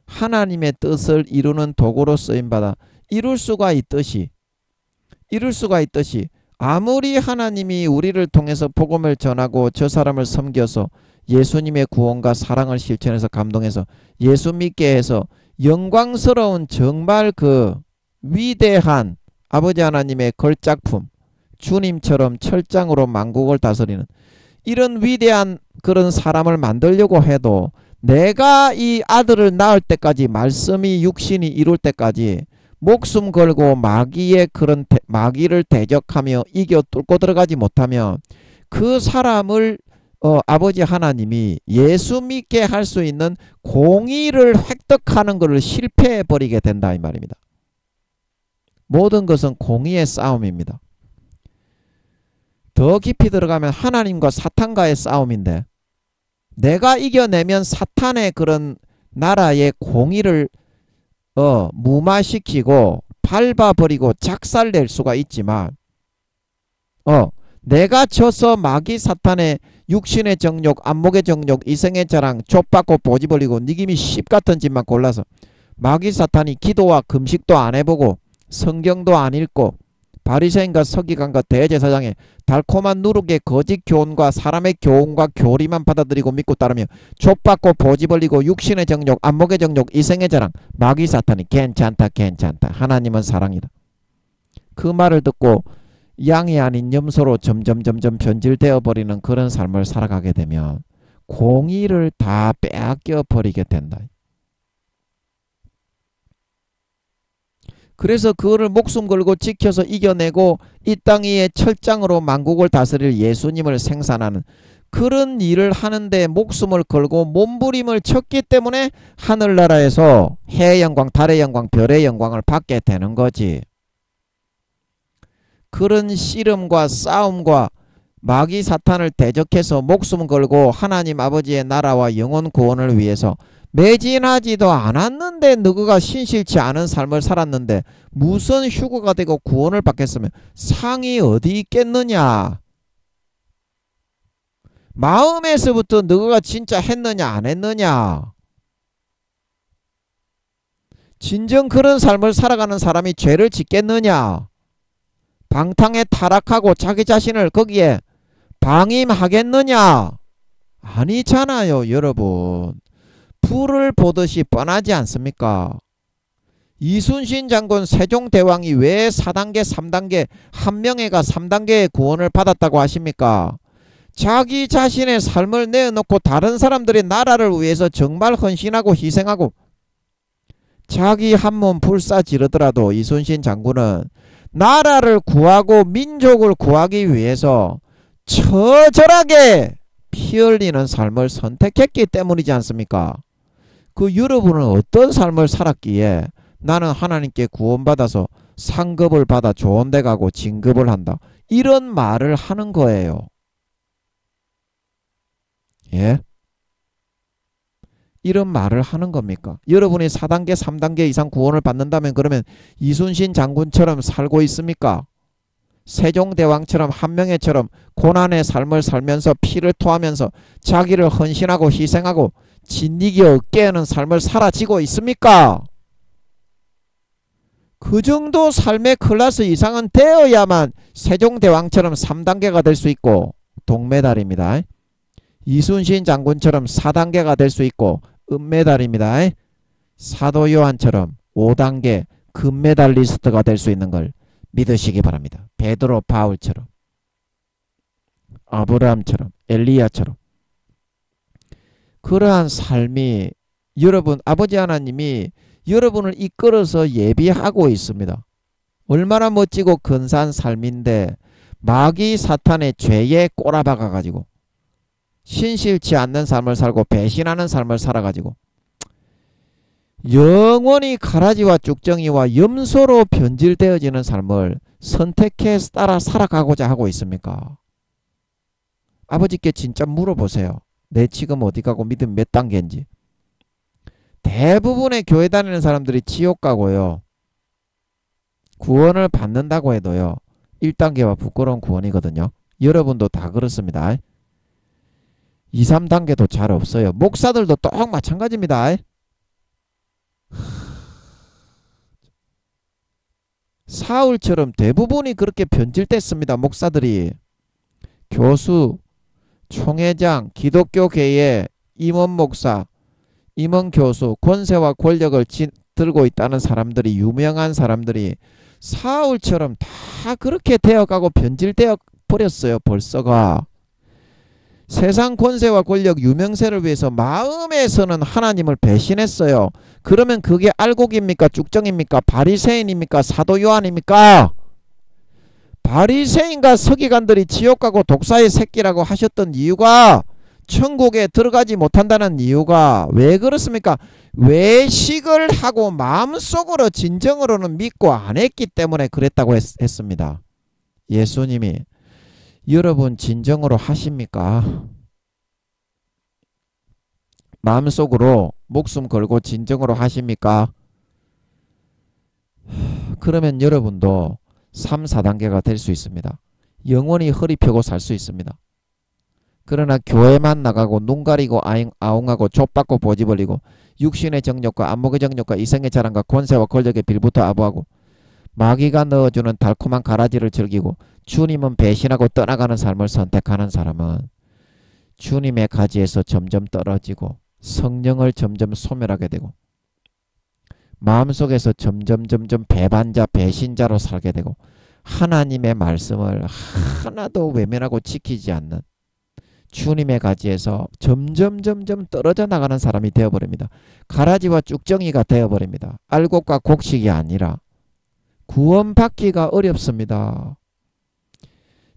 하나님의 뜻을 이루는 도구로 쓰임받아 이룰 수가 있듯이 아무리 하나님이 우리를 통해서 복음을 전하고 저 사람을 섬겨서 예수님의 구원과 사랑을 실천해서 감동해서 예수 믿게 해서 영광스러운 정말 그 위대한 아버지 하나님의 걸작품 주님처럼 철장으로 만국을 다스리는 이런 위대한 그런 사람을 만들려고 해도 내가 이 아들을 낳을 때까지 말씀이 육신이 이룰 때까지 목숨 걸고 마귀를 대적하며 이겨 뚫고 들어가지 못하면 그 사람을 아버지 하나님이 예수 믿게 할 수 있는 공의를 획득하는 것을 실패해 버리게 된다 이 말입니다. 모든 것은 공의의 싸움입니다. 더 깊이 들어가면 하나님과 사탄과의 싸움인데 내가 이겨내면 사탄의 그런 나라의 공의를 무마시키고 밟아버리고 작살낼 수가 있지만 내가 져서 마귀 사탄의 육신의 정욕, 안목의 정욕, 이생의 자랑, 족받고 보지버리고 니김이 씹같은 짓만 골라서 마귀 사탄이 기도와 금식도 안 해보고 성경도 안 읽고 바리새인과 서기관과 대제사장의 달콤한 누룩의 거짓 교훈과 사람의 교훈과 교리만 받아들이고 믿고 따르며 족받고 보지벌리고 육신의 정욕, 안목의 정욕, 이생의 자랑, 마귀 사탄이 괜찮다 하나님은 사랑이다. 그 말을 듣고 양이 아닌 염소로 점점 변질되어 버리는 그런 삶을 살아가게 되면 공의를 다 빼앗겨 버리게 된다. 그래서 그거를 목숨 걸고 지켜서 이겨내고 이 땅 위에 철장으로 만국을 다스릴 예수님을 생산하는 그런 일을 하는데 목숨을 걸고 몸부림을 쳤기 때문에 하늘나라에서 해의 영광, 달의 영광, 별의 영광을 받게 되는 거지. 그런 씨름과 싸움과 마귀 사탄을 대적해서 목숨 걸고 하나님 아버지의 나라와 영혼 구원을 위해서 매진하지도 않았는데 너가 신실치 않은 삶을 살았는데 무슨 휴거가 되고 구원을 받겠으면 상이 어디 있겠느냐. 마음에서부터 너가 진짜 했느냐 안 했느냐. 진정 그런 삶을 살아가는 사람이 죄를 짓겠느냐. 방탕에 타락하고 자기 자신을 거기에 방임하겠느냐. 아니잖아요 여러분. 불을 보듯이 뻔하지 않습니까? 이순신 장군 세종대왕이 왜 4단계 3단계 한 명회가 3단계의 구원을 받았다고 하십니까? 자기 자신의 삶을 내어놓고 다른 사람들의 나라를 위해서 정말 헌신하고 희생하고 자기 한 몸 불사 지르더라도 이순신 장군은 나라를 구하고 민족을 구하기 위해서 처절하게 피 흘리는 삶을 선택했기 때문이지 않습니까? 그 여러분은 어떤 삶을 살았기에 나는 하나님께 구원받아서 상급을 받아 좋은 데 가고 진급을 한다. 이런 말을 하는 거예요. 예? 이런 말을 하는 겁니까? 여러분이 4단계 3단계 이상 구원을 받는다면 그러면 이순신 장군처럼 살고 있습니까? 세종대왕처럼 한명회처럼 고난의 삶을 살면서 피를 토하면서 자기를 헌신하고 희생하고 진리기 얻게 하는 삶을 살아지고 있습니까? 그 정도 삶의 클래스 이상은 되어야만 세종대왕처럼 3단계가 될 수 있고 동메달입니다. 이순신 장군처럼 4단계가 될 수 있고 은메달입니다. 사도 요한처럼 5단계 금메달리스트가 될 수 있는 걸 믿으시기 바랍니다. 베드로, 바울처럼, 아브라함처럼, 엘리야처럼. 그러한 삶이 여러분 아버지 하나님이 여러분을 이끌어서 예비하고 있습니다. 얼마나 멋지고 근사한 삶인데 마귀 사탄의 죄에 꼬라박아 가지고 신실치 않는 삶을 살고 배신하는 삶을 살아가지고 영원히 가라지와 쭉정이와 염소로 변질되어지는 삶을 선택해서 따라 살아가고자 하고 있습니까? 아버지께 진짜 물어보세요. 내 지금 어디 가고 믿음 몇 단계인지. 대부분의 교회 다니는 사람들이 지옥 가고요. 구원을 받는다고 해도요. 1단계와 부끄러운 구원이거든요. 여러분도 다 그렇습니다. 2, 3단계도 잘 없어요. 목사들도 똑 마찬가지입니다. 사울처럼 대부분이 그렇게 변질됐습니다. 목사들이. 교수, 총회장, 기독교계의 임원 목사, 임원 교수, 권세와 권력을 들고 있다는 사람들이, 유명한 사람들이 사울처럼 다 그렇게 되어가고 변질되어 버렸어요. 벌써가. 세상 권세와 권력, 유명세를 위해서 마음에서는 하나님을 배신했어요. 그러면 그게 알곡입니까? 쭉정입니까? 바리새인입니까? 사도 요한입니까? 바리새인과 서기관들이 지옥 가고 독사의 새끼라고 하셨던 이유가, 천국에 들어가지 못한다는 이유가 왜 그렇습니까? 외식을 하고 마음속으로 진정으로는 믿고 안 했기 때문에 그랬다고 했습니다. 예수님이 여러분 진정으로 하십니까? 마음속으로 목숨 걸고 진정으로 하십니까? 그러면 여러분도 3, 4단계가 될 수 있습니다. 영원히 허리 펴고 살 수 있습니다. 그러나 교회만 나가고 눈 가리고 아웅하고 족받고 보지 벌리고 육신의 정욕과 안목의 정욕과 이성의 자랑과 권세와 권력에 빌부터 아부하고 마귀가 넣어주는 달콤한 가라지를 즐기고 주님은 배신하고 떠나가는 삶을 선택하는 사람은 주님의 가지에서 점점 떨어지고 성령을 점점 소멸하게 되고 마음속에서 점점 배반자 배신자로 살게 되고 하나님의 말씀을 하나도 외면하고 지키지 않는 주님의 가지에서 점점 떨어져 나가는 사람이 되어버립니다. 가라지와 쭉정이가 되어버립니다. 알곡과 곡식이 아니라 구원받기가 어렵습니다.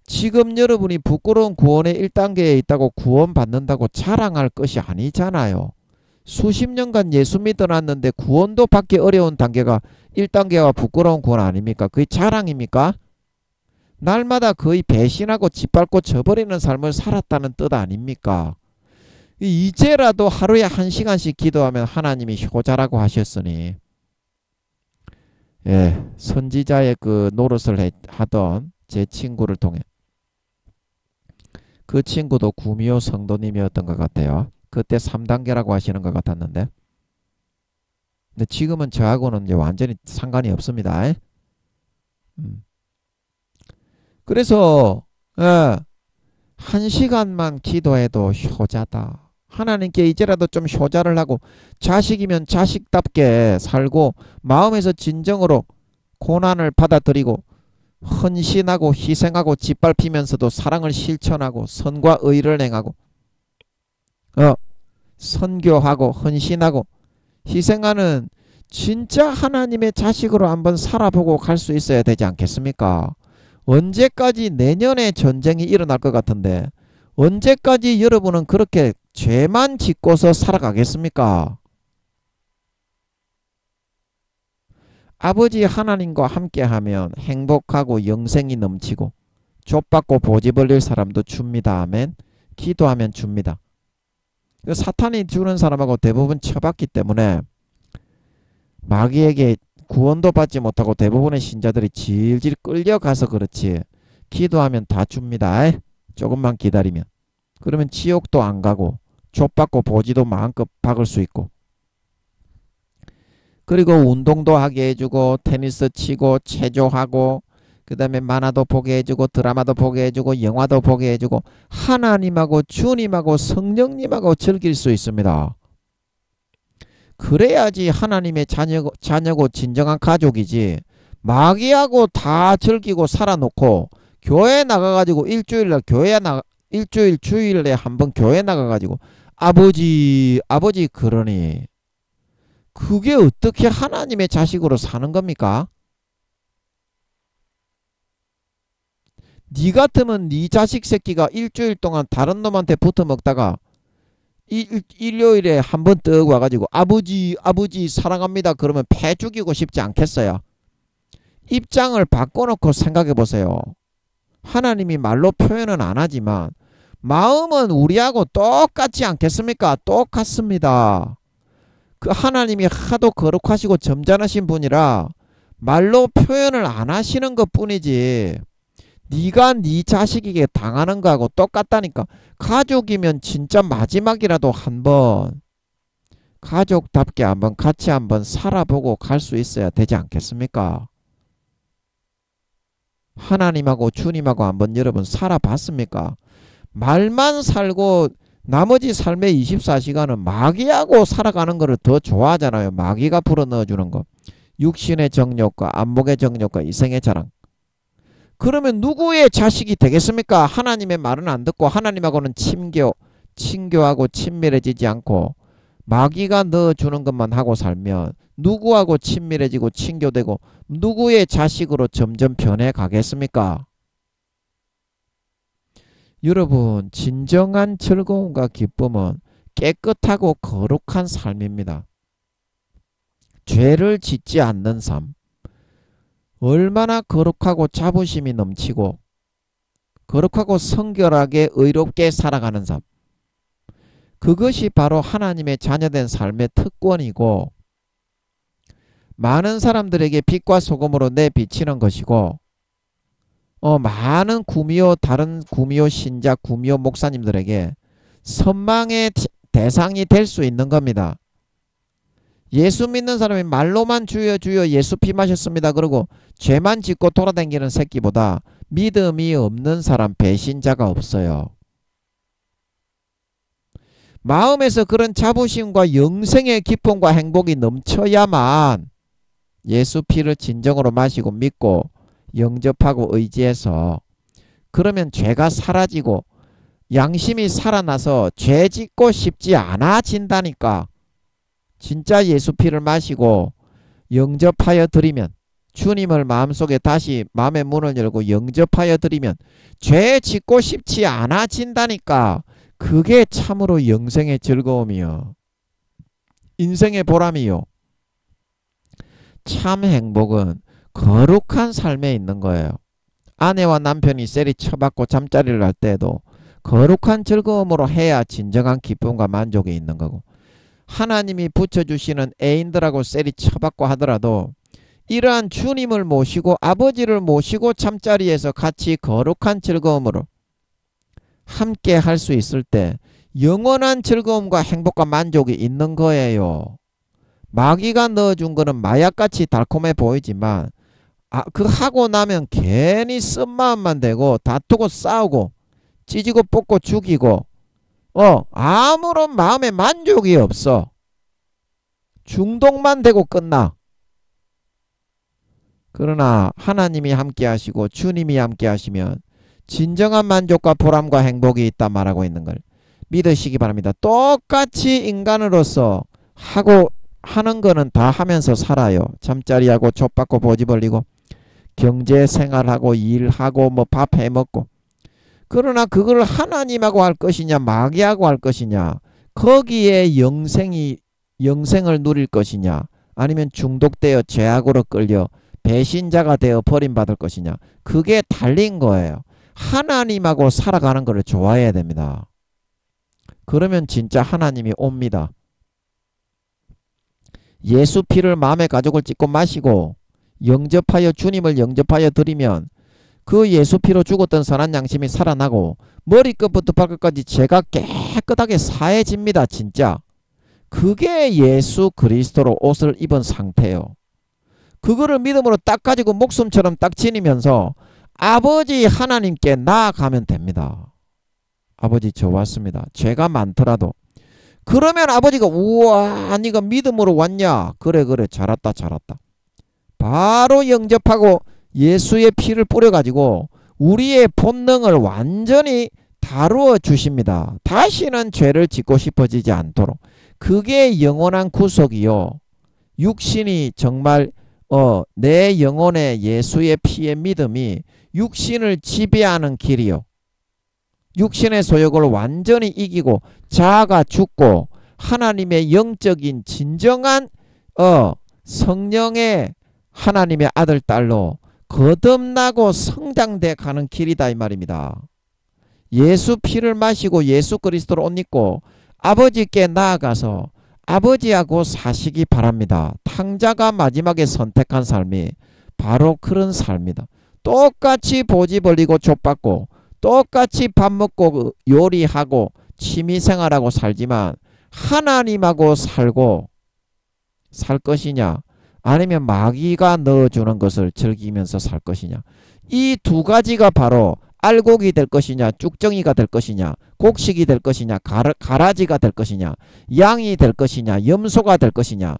지금 여러분이 부끄러운 구원의 1단계에 있다고 구원받는다고 자랑할 것이 아니잖아요. 수십 년간 예수 믿어놨는데 구원도 받기 어려운 단계가 1단계와 부끄러운 구원 아닙니까? 그게 자랑입니까? 날마다 거의 배신하고 짓밟고 져버리는 삶을 살았다는 뜻 아닙니까? 이제라도 하루에 1시간씩 기도하면 하나님이 효자라고 하셨으니, 예, 선지자의 그 노릇을 하던 제 친구를 통해, 그 친구도 구미호 성도님이었던 것 같아요. 그때 3단계라고 하시는 것 같았는데, 근데 지금은 저하고는 이제 완전히 상관이 없습니다. 그래서 1시간만 기도해도 효자다. 하나님께 이제라도 좀 효자를 하고 자식이면 자식답게 살고 마음에서 진정으로 고난을 받아들이고 헌신하고 희생하고 짓밟히면서도 사랑을 실천하고 선과 의를 행하고 선교하고 헌신하고 희생하는 진짜 하나님의 자식으로 한번 살아보고 갈 수 있어야 되지 않겠습니까? 언제까지 내년에 전쟁이 일어날 것 같은데 언제까지 여러분은 그렇게 죄만 짓고서 살아가겠습니까? 아버지 하나님과 함께하면 행복하고 영생이 넘치고 족받고 보지 벌릴 사람도 줍니다. 아멘. 기도하면 줍니다. 사탄이 주는 사람하고 대부분 처받기 때문에 마귀에게 구원도 받지 못하고 대부분의 신자들이 질질 끌려가서 그렇지 기도하면 다 줍니다. 조금만 기다리면. 그러면 지옥도 안 가고 족받고 보지도 마음껏 박을 수 있고, 그리고 운동도 하게 해주고 테니스 치고 체조하고 그 다음에 만화도 보게 해주고 드라마도 보게 해주고 영화도 보게 해주고 하나님하고 주님하고 성령님하고 즐길 수 있습니다. 그래야지 하나님의 자녀고 진정한 가족이지. 마귀하고 다 즐기고 살아놓고 교회 나가가지고 일주일 주일에 한번 교회 나가가지고 아버지 그러니 그게 어떻게 하나님의 자식으로 사는 겁니까? 니 같으면 니 자식 새끼가 일주일 동안 다른 놈한테 붙어 먹다가 일요일에 한번 떡 와가지고 아버지 사랑합니다 그러면 패 죽이고 싶지 않겠어요? 입장을 바꿔놓고 생각해 보세요. 하나님이 말로 표현은 안 하지만 마음은 우리하고 똑같지 않겠습니까? 똑같습니다. 그 하나님이 하도 거룩하시고 점잖으신 분이라 말로 표현을 안 하시는 것 뿐이지 네가 네 자식에게 당하는 거하고 똑같다니까. 가족이면 진짜 마지막이라도 한번 가족답게 한번 같이 한번 살아보고 갈 수 있어야 되지 않겠습니까? 하나님하고 주님하고 한번 여러분 살아봤습니까? 말만 살고 나머지 삶의 24시간은 마귀하고 살아가는 거를 더 좋아하잖아요. 마귀가 불어넣어주는 거. 육신의 정욕과 안목의 정욕과 이생의 자랑. 그러면 누구의 자식이 되겠습니까? 하나님의 말은 안 듣고 하나님하고는 친교하고 친밀해지지 않고 마귀가 넣어주는 것만 하고 살면 누구하고 친밀해지고 친교되고 누구의 자식으로 점점 변해가겠습니까? 여러분, 진정한 즐거움과 기쁨은 깨끗하고 거룩한 삶입니다. 죄를 짓지 않는 삶. 얼마나 거룩하고 자부심이 넘치고 거룩하고 성결하게 의롭게 살아가는 삶. 그것이 바로 하나님의 자녀된 삶의 특권이고 많은 사람들에게 빛과 소금으로 내비치는 것이고 많은 다른 구미호 신자, 구미호 목사님들에게 선망의 대상이 될 수 있는 겁니다. 예수 믿는 사람이 말로만 주여 주여 예수 피 마셨습니다. 그러고 죄만 짓고 돌아다니는 새끼보다 믿음이 없는 사람, 배신자가 없어요. 마음에서 그런 자부심과 영생의 기쁨과 행복이 넘쳐야만 예수 피를 진정으로 마시고 믿고 영접하고 의지해서 그러면 죄가 사라지고 양심이 살아나서 죄 짓고 싶지 않아진다니까. 진짜 예수 피를 마시고 영접하여 드리면 주님을 마음속에 다시 마음의 문을 열고 영접하여 드리면 죄 짓고 싶지 않아진다니까. 그게 참으로 영생의 즐거움이요. 인생의 보람이요. 참 행복은 거룩한 삶에 있는 거예요. 아내와 남편이 셀이 쳐박고 잠자리를 할 때에도 거룩한 즐거움으로 해야 진정한 기쁨과 만족이 있는 거고 하나님이 붙여주시는 애인들하고 셀이 쳐박고 하더라도 이러한 주님을 모시고 아버지를 모시고 잠자리에서 같이 거룩한 즐거움으로 함께 할 수 있을 때 영원한 즐거움과 행복과 만족이 있는 거예요. 마귀가 넣어준 거는 마약같이 달콤해 보이지만 그 하고 나면 괜히 쓴마음만 되고 다투고 싸우고 찢고 뽑고 죽이고 아무런 마음의 만족이 없어. 중독만 되고 끝나. 그러나 하나님이 함께 하시고 주님이 함께 하시면 진정한 만족과 보람과 행복이 있다 말하고 있는 걸 믿으시기 바랍니다. 똑같이 인간으로서 하는 거는 다 하면서 살아요. 잠자리하고 족받고 보지 벌리고 경제생활하고 일하고 밥 해먹고. 그러나 그걸 하나님하고 할 것이냐 마귀하고 할 것이냐 거기에 영생을 누릴 것이냐 아니면 중독되어 죄악으로 끌려 배신자가 되어 버림받을 것이냐 그게 달린 거예요. 하나님하고 살아가는 것을 좋아해야 됩니다. 그러면 진짜 하나님이 옵니다. 예수 피를 마음의 가족을 찢고 마시고 영접하여 주님을 영접하여 드리면 그 예수 피로 죽었던 선한 양심이 살아나고 머리끝부터 발끝까지 죄가 깨끗하게 사해집니다. 진짜. 그게 예수 그리스도로 옷을 입은 상태예요. 그거를 믿음으로 딱 가지고 목숨처럼 딱 지니면서 아버지 하나님께 나아가면 됩니다. 아버지 저 왔습니다. 죄가 많더라도 그러면 아버지가 우와 네가 믿음으로 왔냐? 그래 잘했다. 바로 영접하고 예수의 피를 뿌려가지고 우리의 본능을 완전히 다루어 주십니다. 다시는 죄를 짓고 싶어지지 않도록. 그게 영원한 구속이요. 육신이 정말 내 영혼의 예수의 피의 믿음이 육신을 지배하는 길이요. 육신의 소욕을 완전히 이기고 자아가 죽고 하나님의 영적인 진정한 성령의 하나님의 아들 딸로 거듭나고 성장돼 가는 길이다 이 말입니다. 예수 피를 마시고 예수 그리스도를 옷 입고 아버지께 나아가서 아버지하고 사시기 바랍니다. 탕자가 마지막에 선택한 삶이 바로 그런 삶이다. 똑같이 보지 벌리고 족받고 똑같이 밥 먹고 요리하고 취미생활하고 살지만 하나님하고 살고 살 것이냐 아니면 마귀가 넣어주는 것을 즐기면서 살 것이냐. 이 두 가지가 바로 알곡이 될 것이냐 쭉정이가 될 것이냐 곡식이 될 것이냐 가라지가 될 것이냐 양이 될 것이냐 염소가 될 것이냐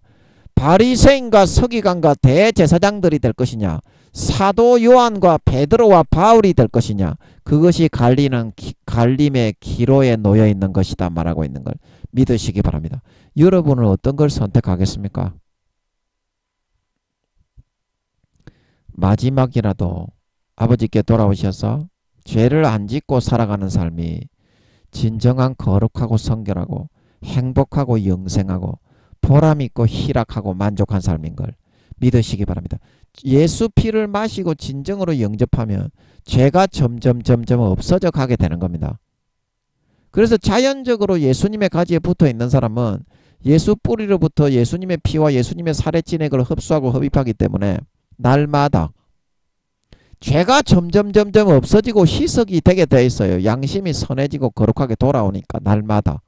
바리새인과 서기관과 대제사장들이 될 것이냐 사도 요한과 베드로와 바울이 될 것이냐. 그것이 갈림의 기로에 놓여 있는 것이다 말하고 있는 걸 믿으시기 바랍니다. 여러분은 어떤 걸 선택하겠습니까? 마지막이라도 아버지께 돌아오셔서 죄를 안 짓고 살아가는 삶이 진정한 거룩하고 성결하고 행복하고 영생하고 보람있고 희락하고 만족한 삶인 걸 믿으시기 바랍니다. 예수 피를 마시고 진정으로 영접하면 죄가 점점 없어져 가게 되는 겁니다. 그래서 자연적으로 예수님의 가지에 붙어 있는 사람은 예수 뿌리로부터 예수님의 피와 예수님의 살의 진액을 흡수하고 흡입하기 때문에 날마다 죄가 점점 없어지고 희석이 되게 돼 있어요. 양심이 선해지고 거룩하게 돌아오니까 날마다.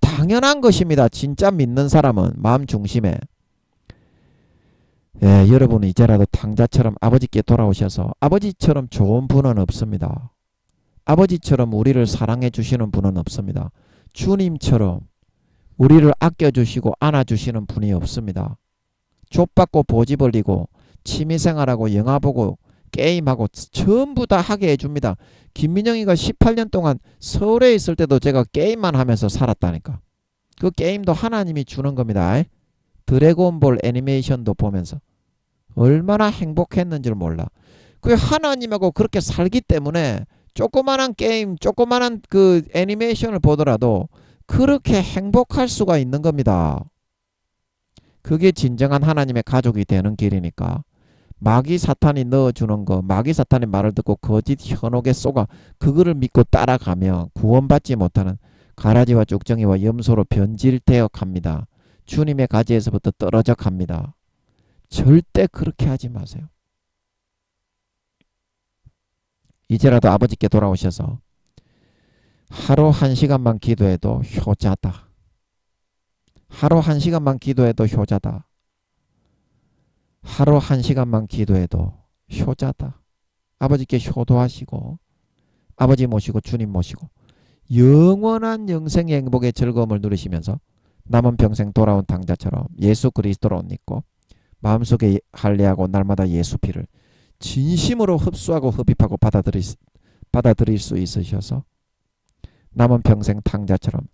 당연한 것입니다. 진짜 믿는 사람은 마음 중심에 여러분은 이제라도 탕자처럼 아버지께 돌아오셔서 아버지처럼 좋은 분은 없습니다. 아버지처럼 우리를 사랑해 주시는 분은 없습니다. 주님처럼 우리를 아껴주시고 안아주시는 분이 없습니다. 족받고 보지 벌리고 취미생활하고 영화보고 게임하고 전부 다 하게 해줍니다. 김민영이가 18년 동안 서울에 있을 때도 제가 게임만 하면서 살았다니까. 그 게임도 하나님이 주는 겁니다. 드래곤볼 애니메이션도 보면서 얼마나 행복했는지를 몰라. 그 하나님하고 그렇게 살기 때문에 조그만한 게임, 조그만한 그 애니메이션을 보더라도 그렇게 행복할 수가 있는 겁니다. 그게 진정한 하나님의 가족이 되는 길이니까. 마귀 사탄이 넣어주는 거, 마귀 사탄의 말을 듣고 거짓 현혹에 속아 그거를 믿고 따라가면 구원받지 못하는 가라지와 쭉정이와 염소로 변질되어 갑니다. 주님의 가지에서부터 떨어져 갑니다. 절대 그렇게 하지 마세요. 이제라도 아버지께 돌아오셔서 하루 1시간만 기도해도 효자다. 하루 1시간만 기도해도 효자다. 하루 1시간만 기도해도 효자다. 아버지께 효도하시고 아버지 모시고 주님 모시고 영원한 영생의 행복의 즐거움을 누리시면서 남은 평생 돌아온 당자처럼 예수 그리스도로 옷 입고 마음속에 할례하고 날마다 예수 피를 진심으로 흡수하고 흡입하고 받아들일 수 있으셔서 남은 평생 탕자처럼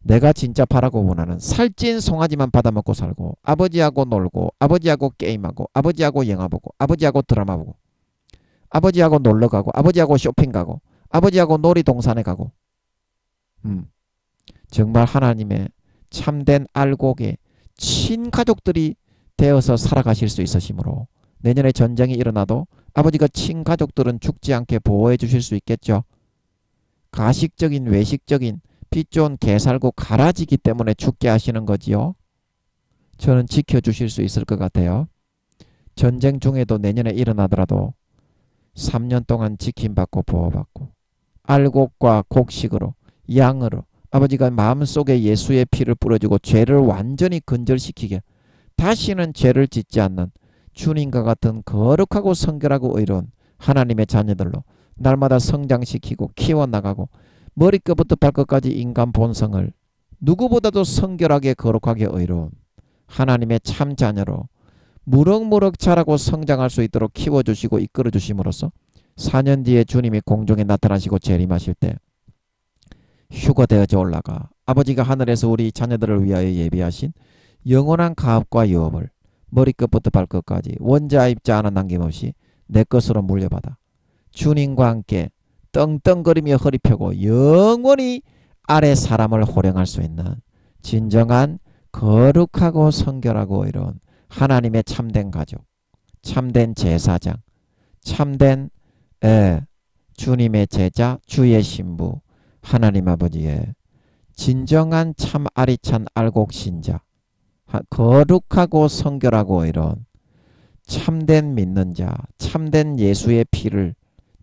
내가 진짜 바라고 원하는 살찐 송아지만 받아먹고 살고 아버지하고 놀고 아버지하고 게임하고 아버지하고 영화 보고 아버지하고 드라마 보고 아버지하고 놀러가고 아버지하고 쇼핑가고 아버지하고 놀이동산에 가고 정말 하나님의 참된 알곡의 친가족들이 되어서 살아가실 수 있으시므로 내년에 전쟁이 일어나도 아버지가 친가족들은 죽지 않게 보호해 주실 수 있겠죠. 가식적인 외식적인 빛 좋은 개살고 가라지기 때문에 죽게 하시는 거지요. 저는 지켜주실 수 있을 것 같아요. 전쟁 중에도 내년에 일어나더라도 3년 동안 지킴받고 보호받고 알곡과 곡식으로 양으로 아버지가 마음속에 예수의 피를 뿌려주고 죄를 완전히 건절시키게 다시는 죄를 짓지 않는 주님과 같은 거룩하고 성결하고 의로운 하나님의 자녀들로 날마다 성장시키고 키워나가고 머리끝부터 발끝까지 인간 본성을 누구보다도 성결하게 거룩하게 의로운 하나님의 참 자녀로 무럭무럭 자라고 성장할 수 있도록 키워주시고 이끌어주심으로써 4년 뒤에 주님이 공중에 나타나시고 재림하실 때 휴거되어져 올라가 아버지가 하늘에서 우리 자녀들을 위하여 예비하신 영원한 가업과 유업을 머리끝부터 발끝까지 원자 입자 하나 남김없이 내 것으로 물려받아 주님과 함께 떵떵거리며 허리 펴고 영원히 아래 사람을 호령할 수 있는 진정한 거룩하고 성결하고 이런 하나님의 참된 가족, 참된 제사장, 참된 주님의 제자, 주의 신부, 하나님 아버지의 진정한 참 아리찬 알곡신자, 거룩하고 성결하고 이런 참된 믿는 자, 참된 예수의 피를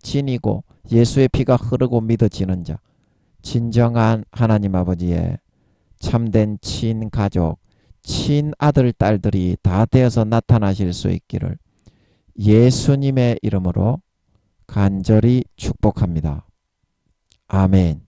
지니고 예수의 피가 흐르고 믿어지는 자, 진정한 하나님 아버지의 참된 친가족, 친아들, 딸들이 다 되어서 나타나실 수 있기를 예수님의 이름으로 간절히 축복합니다. 아멘.